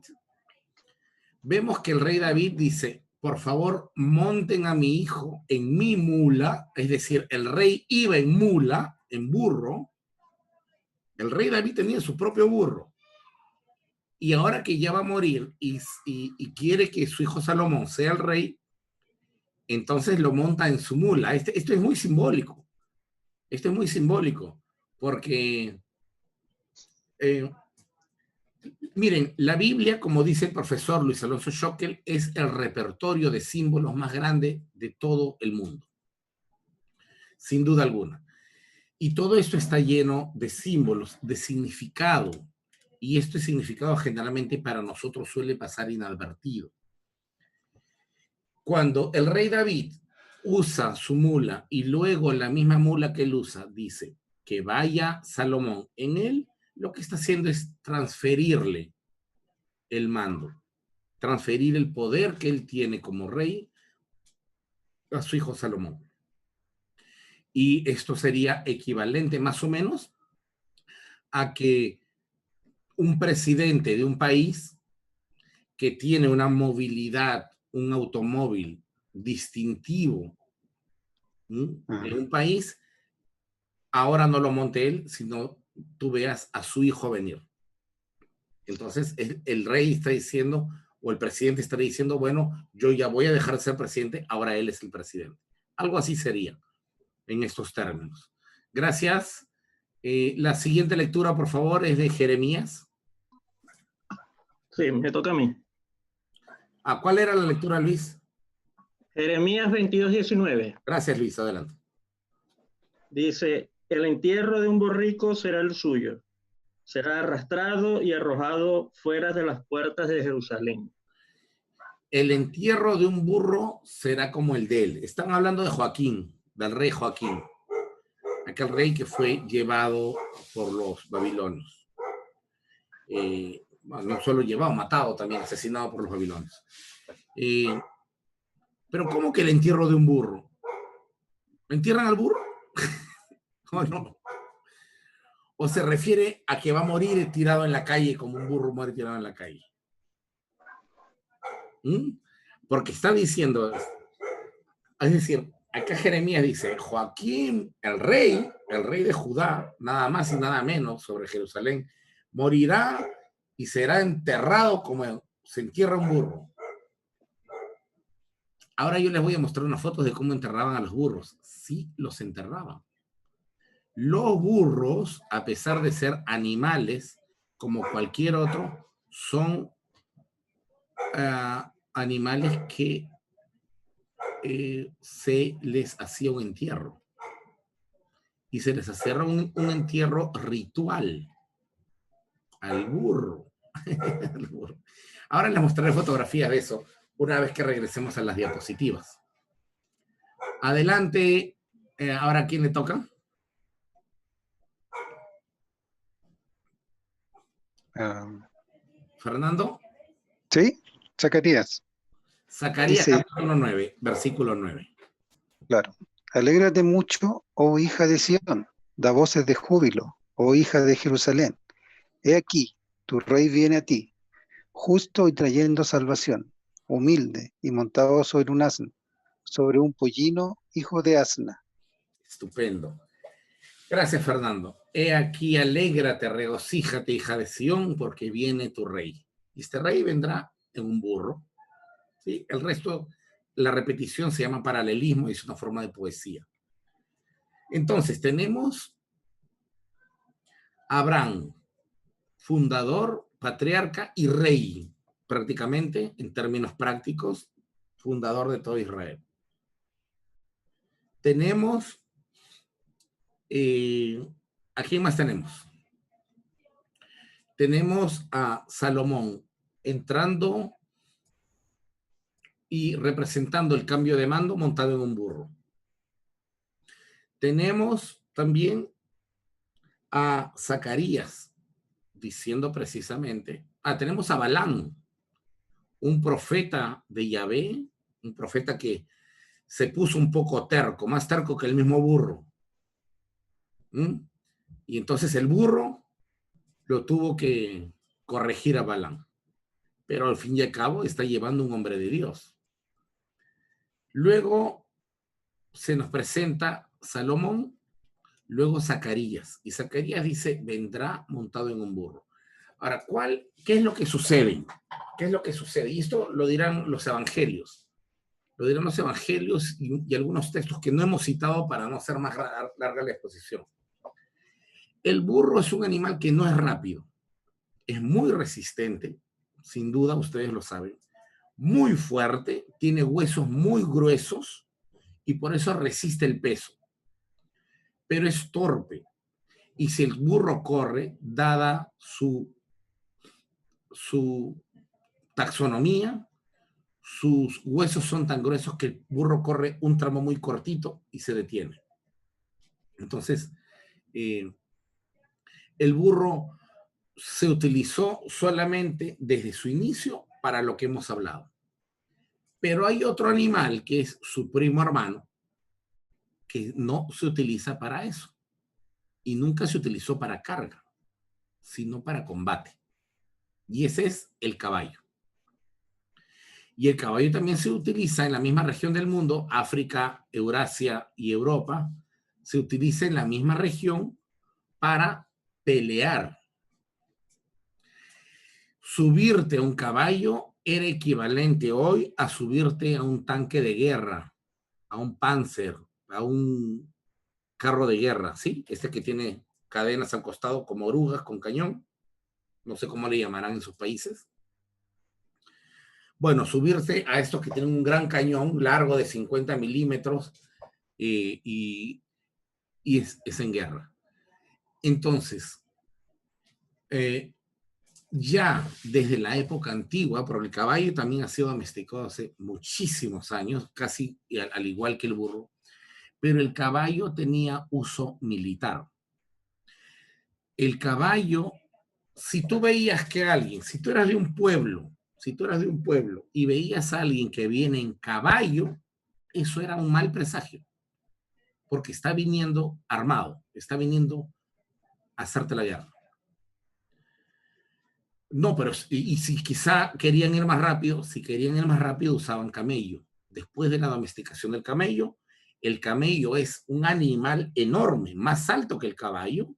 vemos que el rey David dice, por favor, monten a mi hijo en mi mula, es decir, el rey iba en mula, en burro, el rey David tenía su propio burro, y ahora que ya va a morir y quiere que su hijo Salomón sea el rey, entonces lo monta en su mula. Esto es muy simbólico, porque miren, la Biblia, como dice el profesor Luis Alonso Schockel, es el repertorio de símbolos más grande de todo el mundo. Sin duda alguna. Y todo esto está lleno de símbolos, de significado. Y este significado generalmente para nosotros suele pasar inadvertido. Cuando el rey David usa su mula y luego la misma mula que él usa dice que vaya Salomón en él, lo que está haciendo es transferirle el mando, transferir el poder que él tiene como rey a su hijo Salomón. Y esto sería equivalente más o menos a que un presidente de un país que tiene una movilidad, un automóvil distintivo de un país, ahora no lo monte él, sino tú veas a su hijo venir. Entonces el rey está diciendo, o el presidente está diciendo, bueno, yo ya voy a dejar de ser presidente, ahora él es el presidente. Algo así sería en estos términos. Gracias. La siguiente lectura, por favor, es de Jeremías. Sí, me toca a mí. ¿Cuál era la lectura, Luis? Jeremías 22:19. Gracias, Luis. Adelante. Dice, el entierro de un borrico será el suyo. Será arrastrado y arrojado fuera de las puertas de Jerusalén. El entierro de un burro será como el de él. Están hablando de Joaquín, del rey Joaquín. Aquel rey que fue llevado por los babilonios. No solo llevado, matado también, asesinado por los babilonios. Pero ¿cómo que el entierro de un burro? ¿Entierran al burro? ¿O no? ¿O se refiere a que va a morir tirado en la calle como un burro muere tirado en la calle? Porque está diciendo, es decir, acá Jeremías dice, Joaquín, el rey de Judá, nada más y nada menos sobre Jerusalén, morirá y será enterrado como se entierra un burro. Ahora yo les voy a mostrar unas fotos de cómo enterraban a los burros. Sí, los enterraban. Los burros, a pesar de ser animales como cualquier otro, son animales que se les hacía un entierro. Y se les hacía un entierro ritual al burro. Ahora les mostraré fotografías de eso una vez que regresemos a las diapositivas. Adelante. Ahora, ¿a quién le toca? ¿Fernando? Sí, Zacarías. Zacarías, Dice, capítulo 9, versículo 9. Claro. Alégrate mucho, oh hija de Sión, da voces de júbilo, oh hija de Jerusalén. He aquí, tu rey viene a ti, justo y trayendo salvación, humilde y montado sobre un asno, sobre un pollino, hijo de asna. Estupendo. Gracias, Fernando. He aquí, alégrate, regocíjate, hija de Sión, porque viene tu rey. Y este rey vendrá en un burro. ¿Sí? El resto, la repetición se llama paralelismo y es una forma de poesía. Entonces, tenemos a Abraham, fundador, patriarca y rey, prácticamente, en términos prácticos, fundador de todo Israel. Tenemos, ¿a quién más tenemos? Tenemos a Salomón entrando y representando el cambio de mando montado en un burro. Tenemos también a Zacarías diciendo precisamente, tenemos a Balaam, un profeta de Yahvé, un profeta que se puso un poco terco, más terco que el mismo burro. Y entonces el burro lo tuvo que corregir a Balaam. Pero al fin y al cabo está llevando un hombre de Dios. Luego se nos presenta Salomón, luego Zacarías. Y Zacarías dice, vendrá montado en un burro. Ahora, ¿qué es lo que sucede? ¿Qué es lo que sucede? Y esto lo dirán los evangelios. Lo dirán los evangelios y algunos textos que no hemos citado para no hacer más larga la exposición. El burro es un animal que no es rápido. Es muy resistente, sin duda, ustedes lo saben. Muy fuerte, tiene huesos muy gruesos y por eso resiste el peso. Pero es torpe. Y si el burro corre, dada su taxonomía, sus huesos son tan gruesos que el burro corre un tramo muy cortito y se detiene. Entonces, el burro se utilizó solamente desde su inicio para lo que hemos hablado. Pero hay otro animal que es su primo hermano que no se utiliza para eso y nunca se utilizó para carga, sino para combate. Y ese es el caballo. Y el caballo también se utiliza en la misma región del mundo, África, Eurasia y Europa, se utiliza en la misma región para pelear. Subirte a un caballo era equivalente hoy a subirte a un tanque de guerra, a un Panzer, a un carro de guerra, ¿sí? Este que tiene cadenas al costado como orugas con cañón. No sé cómo le llamarán en sus países. Bueno, subirse a estos que tienen un gran cañón largo de 50 milímetros y es en guerra. Entonces, ya desde la época antigua, porque el caballo también ha sido domesticado hace muchísimos años, casi al igual que el burro, pero el caballo tenía uso militar. El caballo, si tú veías que alguien, si tú eras de un pueblo y veías a alguien que viene en caballo, eso era un mal presagio, porque está viniendo armado, está viniendo a hacerte la guerra. No, pero y si quizá querían ir más rápido, usaban camello. Después de la domesticación del camello, el camello es un animal enorme, más alto que el caballo,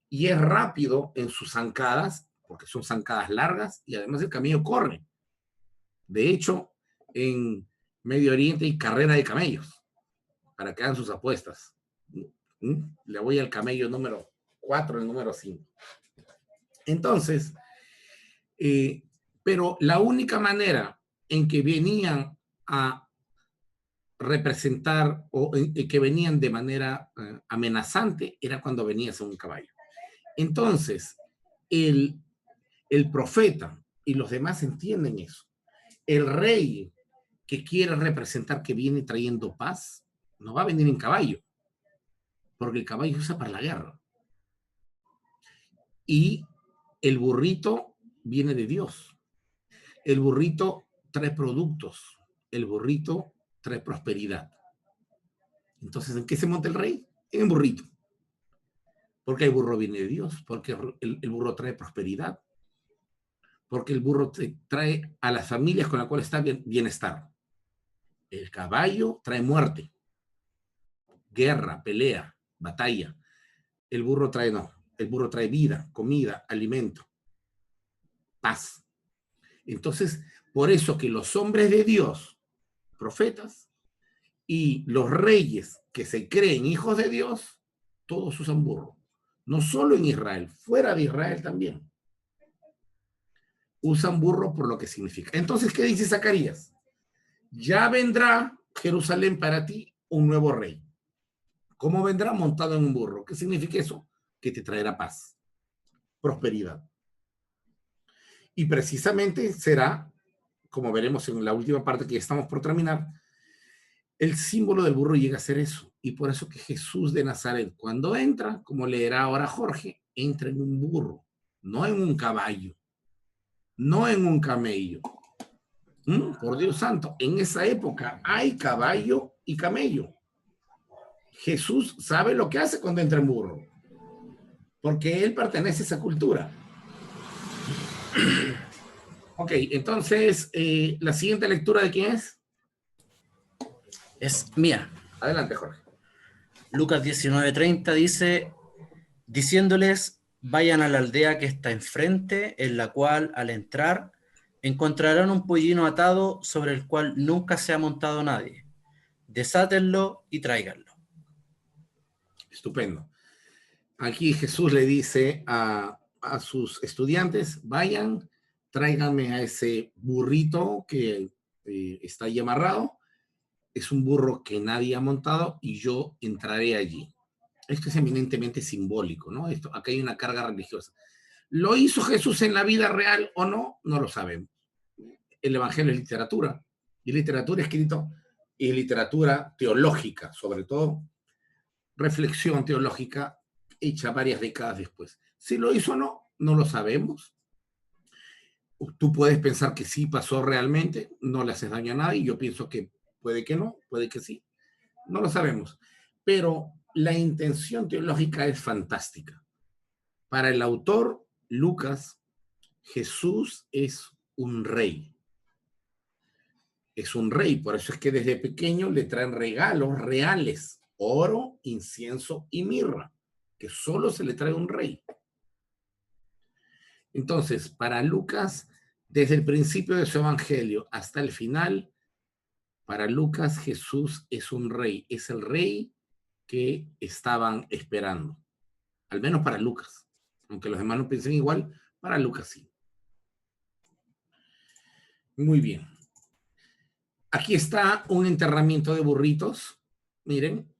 y es rápido en sus zancadas, porque son zancadas largas, y además el camello corre. De hecho, en Medio Oriente hay carrera de camellos, para que hagan sus apuestas. Le voy al camello número 4, el número 5. Entonces, pero la única manera en que venían a representar o que venían de manera amenazante era cuando venías en un caballo. Entonces, el profeta y los demás entienden eso. El rey que quiere representar que viene trayendo paz, no va a venir en caballo, porque el caballo se usa para la guerra. Y el burrito viene de Dios. El burrito trae productos. El burrito trae prosperidad. Entonces, ¿en qué se monta el rey? En un burrito. Porque el burro viene de Dios, porque el burro trae prosperidad, porque el burro te trae a las familias con las cuales está bienestar. El caballo trae muerte, guerra, pelea, batalla. El burro trae no. El burro trae vida, comida, alimento, paz. Entonces, por eso que los hombres de Dios, profetas, y los reyes que se creen hijos de Dios, todos usan burro. No solo en Israel, fuera de Israel también. Usan burro por lo que significa. Entonces, ¿qué dice Zacarías? Ya vendrá Jerusalén para ti un nuevo rey. ¿Cómo vendrá? Montado en un burro. ¿Qué significa eso? Que te traerá paz, prosperidad. Y precisamente será, como veremos en la última parte que ya estamos por terminar, el símbolo del burro llega a ser eso. Y por eso que Jesús de Nazaret, cuando entra, como leerá ahora Jorge, entra en un burro, no en un caballo, no en un camello. Por Dios santo, en esa época hay caballo y camello. Jesús sabe lo que hace cuando entra en burro, porque él pertenece a esa cultura. Ok, entonces, la siguiente lectura, ¿de quién es? Es mía. Adelante, Jorge. Lucas 19:30 dice, diciéndoles, vayan a la aldea que está enfrente, en la cual al entrar encontrarán un pollino atado sobre el cual nunca se ha montado nadie. Desátenlo y tráiganlo. Estupendo. Aquí Jesús le dice a sus estudiantes, vayan, tráiganme a ese burrito que está ahí amarrado. Es un burro que nadie ha montado y yo entraré allí. Esto es eminentemente simbólico, ¿no? Acá hay una carga religiosa. ¿Lo hizo Jesús en la vida real o no? No lo sabemos. El Evangelio es literatura, y literatura escrito y literatura teológica, sobre todo, reflexión teológica hecha varias décadas después. Si lo hizo o no, no lo sabemos. Tú puedes pensar que sí pasó realmente, no le haces daño a nadie, yo pienso que puede que no, puede que sí, no lo sabemos. Pero la intención teológica es fantástica. Para el autor Lucas, Jesús es un rey. Es un rey, por eso es que desde pequeño le traen regalos reales, oro, incienso y mirra, que solo se le trae a un rey. Entonces, para Lucas, desde el principio de su evangelio hasta el final, para Lucas Jesús es un rey, es el rey que estaban esperando, al menos para Lucas, aunque los demás no piensen igual, para Lucas sí. Muy bien. Aquí está un enterramiento de burritos. Miren,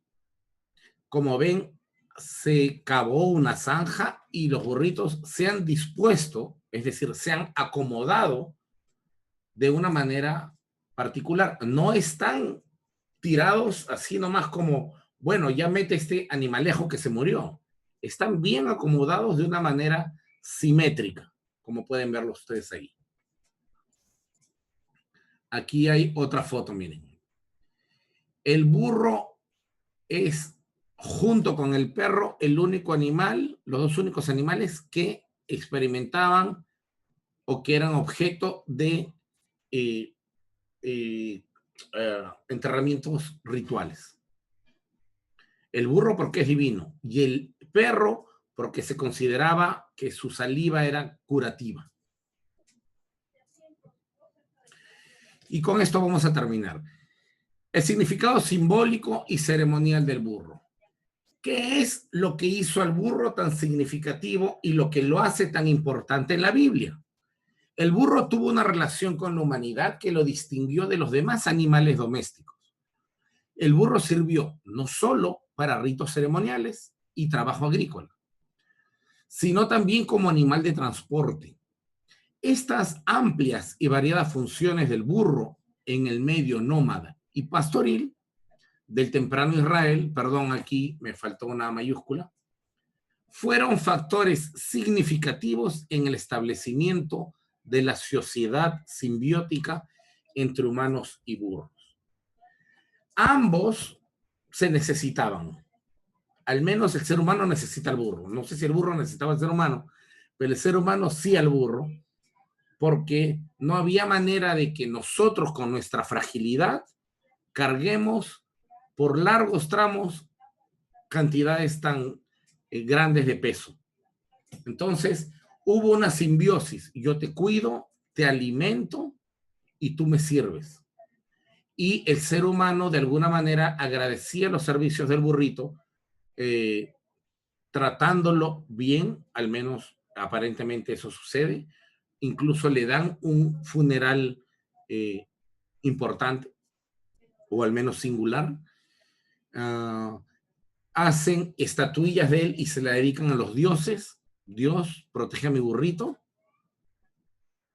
como ven, se cavó una zanja y los burritos se han dispuesto, es decir, se han acomodado de una manera particular. No están tirados así nomás como, bueno, ya mete este animalejo que se murió. Están bien acomodados de una manera simétrica, como pueden verlo ustedes ahí. Aquí hay otra foto, miren. El burro es, junto con el perro, el único animal, los dos únicos animales que experimentaban o que eran objeto de enterramientos rituales. El burro porque es divino y el perro porque se consideraba que su saliva era curativa. Y con esto vamos a terminar. El significado simbólico y ceremonial del burro. ¿Qué es lo que hizo al burro tan significativo y lo que lo hace tan importante en la Biblia? El burro tuvo una relación con la humanidad que lo distinguió de los demás animales domésticos. El burro sirvió no solo para ritos ceremoniales y trabajo agrícola, sino también como animal de transporte. Estas amplias y variadas funciones del burro en el medio nómada y pastoril del temprano Israel, perdón, aquí me faltó una mayúscula, fueron factores significativos en el establecimiento de la sociedad simbiótica entre humanos y burros. Ambos se necesitaban. Al menos el ser humano necesita al burro. No sé si el burro necesitaba al ser humano, pero el ser humano sí al burro, porque no había manera de que nosotros con nuestra fragilidad carguemos por largos tramos cantidades tan grandes de peso. Entonces, hubo una simbiosis. Yo te cuido, te alimento y tú me sirves. Y el ser humano, de alguna manera, agradecía los servicios del burrito, tratándolo bien, al menos aparentemente eso sucede. Incluso le dan un funeral importante, o al menos singular. Hacen estatuillas de él y se la dedican a los dioses. Dios, protege a mi burrito,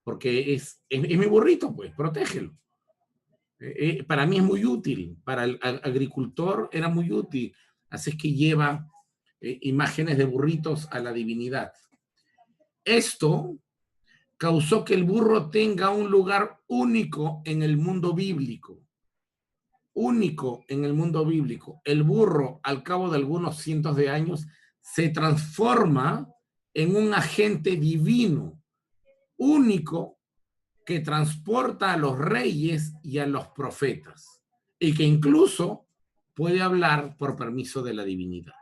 porque es mi burrito, pues, protégelo. Para mí es muy útil, para el agricultor era muy útil, así es que lleva imágenes de burritos a la divinidad. Esto causó que el burro tenga un lugar único en el mundo bíblico. Único en el mundo bíblico. El burro, al cabo de algunos cientos de años, se transforma en un agente divino, único, que transporta a los reyes y a los profetas, y que incluso puede hablar por permiso de la divinidad.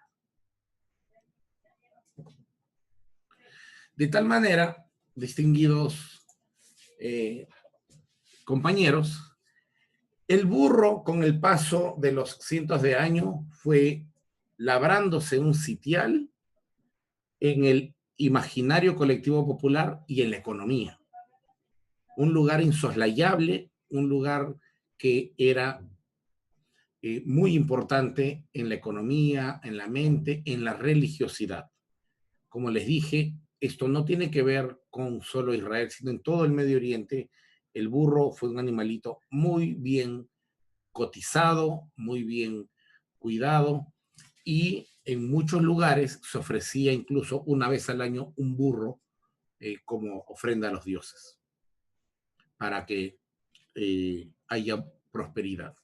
De tal manera, distinguidos compañeros, el burro, con el paso de los cientos de años, fue labrándose un sitial en el imaginario colectivo popular y en la economía. Un lugar insoslayable, un lugar que era muy importante en la economía, en la mente, en la religiosidad. Como les dije, esto no tiene que ver con solo Israel, sino en todo el Medio Oriente. El burro fue un animalito muy bien cotizado, muy bien cuidado, y en muchos lugares se ofrecía incluso una vez al año un burro como ofrenda a los dioses, para que haya prosperidad.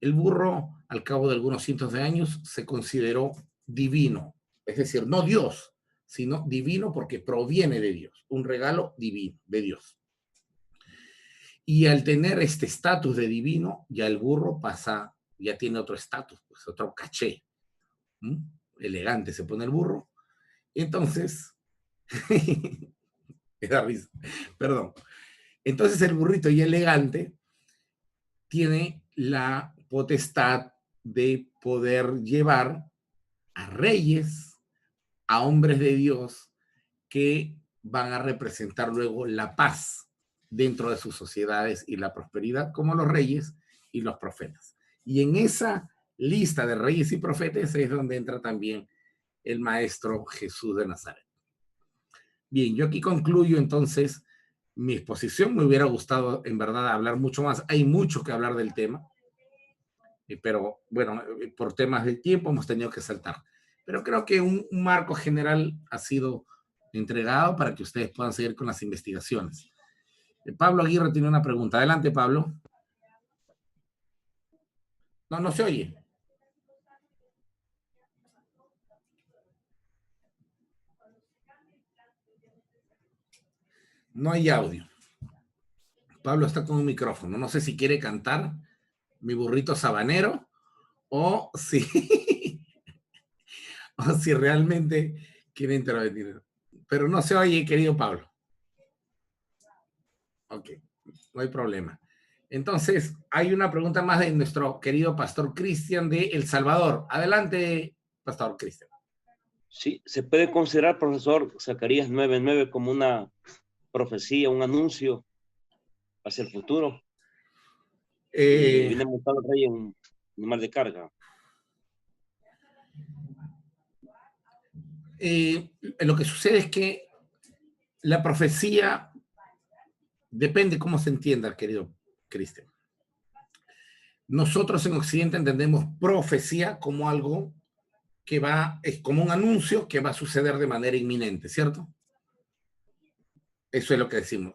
El burro, al cabo de algunos cientos de años, se consideró divino, es decir, no Dios, sino divino porque proviene de Dios, un regalo divino de Dios. Y al tener este estatus de divino, ya el burro pasa, ya tiene otro estatus, pues otro caché. Elegante se pone el burro. Entonces, me da risa, perdón. Entonces el burrito ya elegante tiene la potestad de poder llevar a reyes, a hombres de Dios que van a representar luego la paz dentro de sus sociedades y la prosperidad, como los reyes y los profetas. Y en esa lista de reyes y profetas es donde entra también el maestro Jesús de Nazaret. Bien, yo aquí concluyo entonces mi exposición. Me hubiera gustado en verdad hablar mucho más. Hay mucho que hablar del tema, pero bueno, por temas de tiempo hemos tenido que saltar. Pero creo que un marco general ha sido entregado para que ustedes puedan seguir con las investigaciones. Pablo Aguirre tiene una pregunta. Adelante, Pablo. No, no se oye. No hay audio. Pablo está con un micrófono. No sé si quiere cantar Mi burrito sabanero o si, o si realmente quiere intervenir. Pero no se oye, querido Pablo. Ok, no hay problema. Entonces, hay una pregunta más de nuestro querido pastor Cristian de El Salvador. Adelante, pastor Cristian. Sí, se puede considerar, profesor Zacarías 9:9, como una profecía, un anuncio hacia el futuro. Viene montado el rey en un animal de carga. Lo que sucede es que la profecía depende cómo se entienda, querido Cristian. Nosotros en Occidente entendemos profecía como algo que es como un anuncio que va a suceder de manera inminente, ¿cierto? Eso es lo que decimos.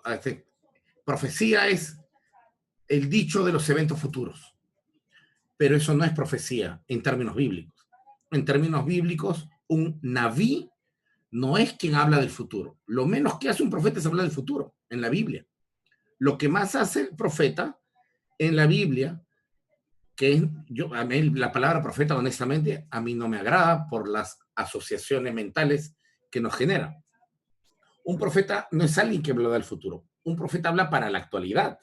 Profecía es el dicho de los eventos futuros, pero eso no es profecía en términos bíblicos. En términos bíblicos, un naví no es quien habla del futuro. Lo menos que hace un profeta es hablar del futuro. en la Biblia. Lo que más hace el profeta en la Biblia, que es, a mí la palabra profeta, honestamente, a mí no me agrada por las asociaciones mentales que nos genera. Un profeta no es alguien que habla del futuro. Un profeta habla para la actualidad.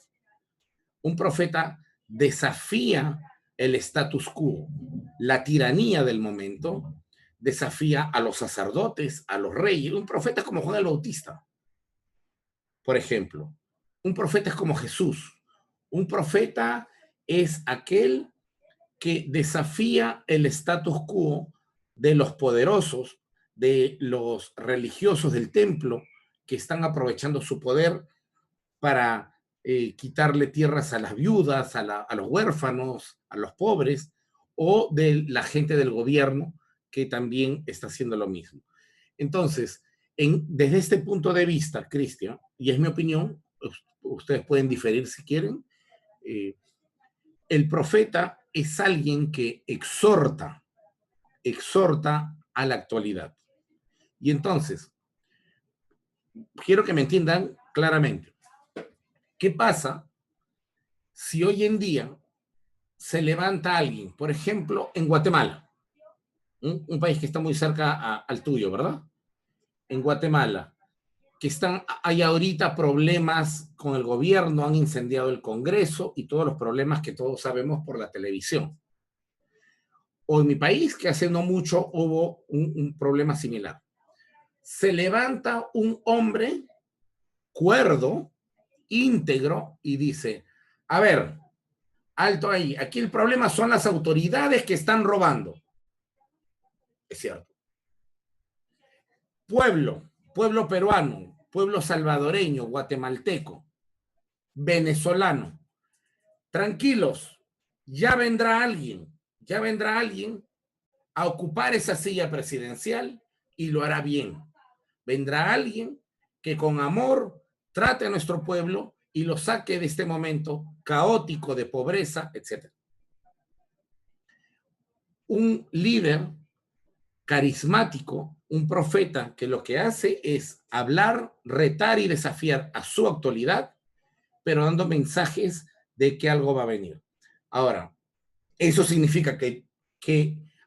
Un profeta desafía el status quo, la tiranía del momento, desafía a los sacerdotes, a los reyes. Un profeta es como Juan el Bautista, por ejemplo. Un profeta es como Jesús. Un profeta es aquel que desafía el status quo de los poderosos, de los religiosos del templo, que están aprovechando su poder para quitarle tierras a las viudas, a los huérfanos, a los pobres, o de la gente del gobierno que también está haciendo lo mismo. Entonces, desde este punto de vista, Cristian, y es mi opinión, ustedes pueden diferir si quieren, el profeta es alguien que exhorta a la actualidad. Y entonces, quiero que me entiendan claramente. ¿Qué pasa si hoy en día se levanta alguien, por ejemplo, en Guatemala, un país que está muy cerca al tuyo, ¿verdad? En Guatemala, que hay ahorita problemas con el gobierno, han incendiado el Congreso y todos los problemas que todos sabemos por la televisión. O en mi país, que hace no mucho hubo un problema similar. Se levanta un hombre cuerdo, íntegro, y dice, a ver, alto ahí, aquí el problema son las autoridades que están robando. Es cierto. Pueblo peruano, pueblo salvadoreño, guatemalteco, venezolano, tranquilos, ya vendrá alguien a ocupar esa silla presidencial y lo hará bien. Vendrá alguien que con amor trate a nuestro pueblo y lo saque de este momento caótico de pobreza, etc. Un líder carismático, un profeta que lo que hace es hablar, retar y desafiar a su actualidad, pero dando mensajes de que algo va a venir. Ahora, eso significa que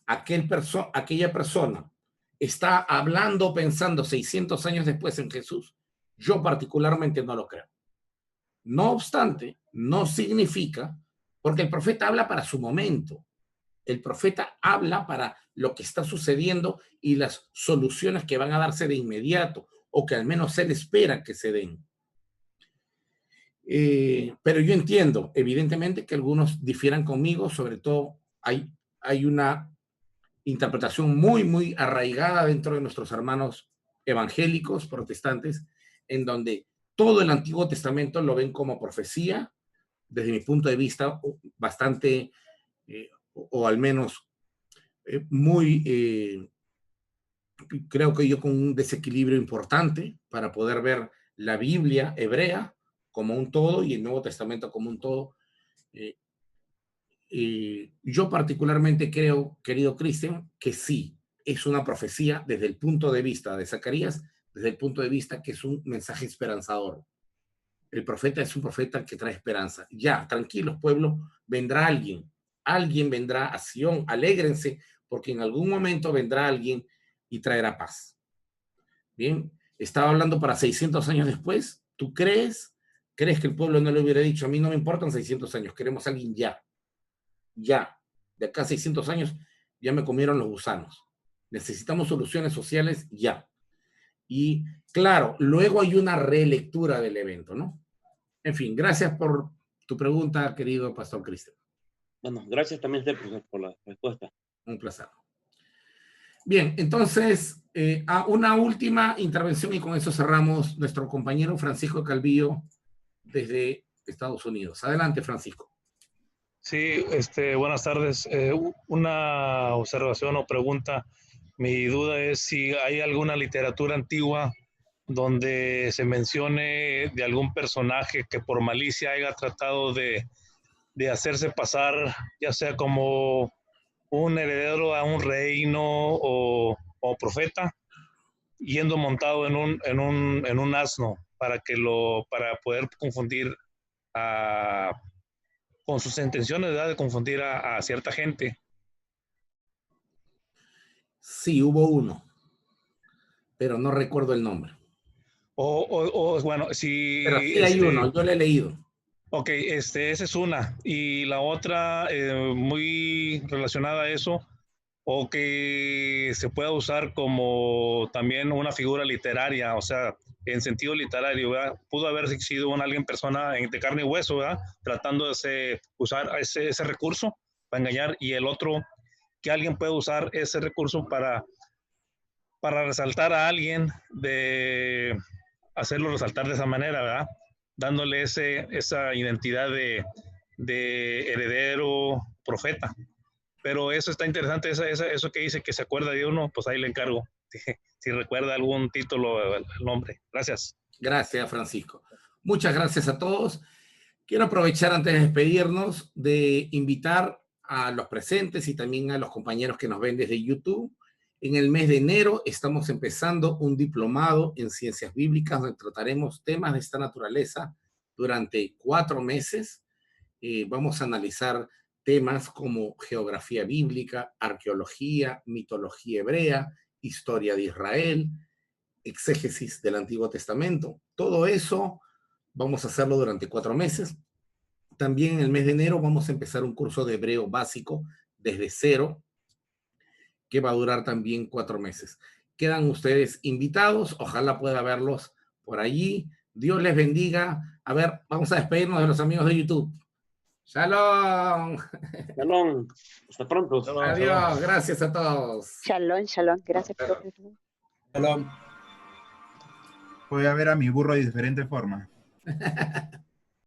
aquella persona está hablando, pensando 600 años después en Jesús. Yo particularmente no lo creo. No obstante, no significa, porque el profeta habla para su momento. El profeta habla para lo que está sucediendo y las soluciones que van a darse de inmediato, o que al menos él espera que se den. Pero yo entiendo, evidentemente, que algunos difieran conmigo, sobre todo hay una interpretación muy arraigada dentro de nuestros hermanos evangélicos, protestantes, en donde todo el Antiguo Testamento lo ven como profecía, desde mi punto de vista, bastante, o al menos creo que yo con un desequilibrio importante para poder ver la Biblia hebrea como un todo y el Nuevo Testamento como un todo. Yo particularmente creo, querido Cristian, que sí, es una profecía desde el punto de vista de Zacarías, desde el punto de vista que es un mensaje esperanzador. El profeta es un profeta que trae esperanza. Ya, tranquilos, pueblo, vendrá alguien vendrá a Sion, alégrense, porque en algún momento vendrá alguien y traerá paz. Bien, estaba hablando para 600 años después. ¿Tú crees que el pueblo no le hubiera dicho, a mí no me importan 600 años, queremos a alguien ya? Ya, de acá a 600 años ya me comieron los gusanos. Necesitamos soluciones sociales ya. Y claro, luego hay una relectura del evento, ¿no? En fin, gracias por tu pregunta, querido Pastor Cristian. Bueno, gracias también por la respuesta. Un placer. Bien, entonces, una última intervención y con eso cerramos. Nuestro compañero Francisco Calvillo desde Estados Unidos. Adelante, Francisco. Sí, buenas tardes. Una observación o pregunta. Mi duda es si hay alguna literatura antigua donde se mencione de algún personaje que por malicia haya tratado de hacerse pasar, ya sea como un heredero a un reino o profeta. yendo montado en un asno para poder confundir con sus intenciones, ¿verdad? De confundir a cierta gente. Sí, hubo uno, pero no recuerdo el nombre. Bueno, si... Pero sí hay uno, yo lo he leído. Ok, esa es una. Y la otra, muy relacionada a eso, o que se pueda usar como también una figura literaria, o sea, en sentido literario, ¿verdad? Pudo haber sido alguien persona de carne y hueso, ¿verdad? Tratando de usar ese recurso para engañar, y el otro, que alguien puede usar ese recurso para resaltar a alguien, de hacerlo resaltar de esa manera, ¿verdad? Dándole esa identidad de heredero, profeta. Pero eso está interesante, eso que dice que se acuerda de uno, pues ahí le encargo. Si recuerda algún título, el nombre. Gracias. Gracias, Francisco. Muchas gracias a todos. Quiero aprovechar antes de despedirnos de invitar a los presentes y también a los compañeros que nos ven desde YouTube. En el mes de enero estamos empezando un diplomado en ciencias bíblicas donde trataremos temas de esta naturaleza durante 4 meses. Vamos a analizar temas como geografía bíblica, arqueología, mitología hebrea, historia de Israel, exégesis del Antiguo Testamento. Todo eso vamos a hacerlo durante 4 meses. También en el mes de enero vamos a empezar un curso de hebreo básico desde cero, que va a durar también 4 meses. Quedan ustedes invitados, ojalá pueda verlos por allí. Dios les bendiga. A ver, vamos a despedirnos de los amigos de YouTube. Shalom. Shalom. Hasta pronto. Adiós. Gracias a todos. Shalom, shalom. Gracias, profe. Shalom. Voy a ver a mi burro de diferente forma.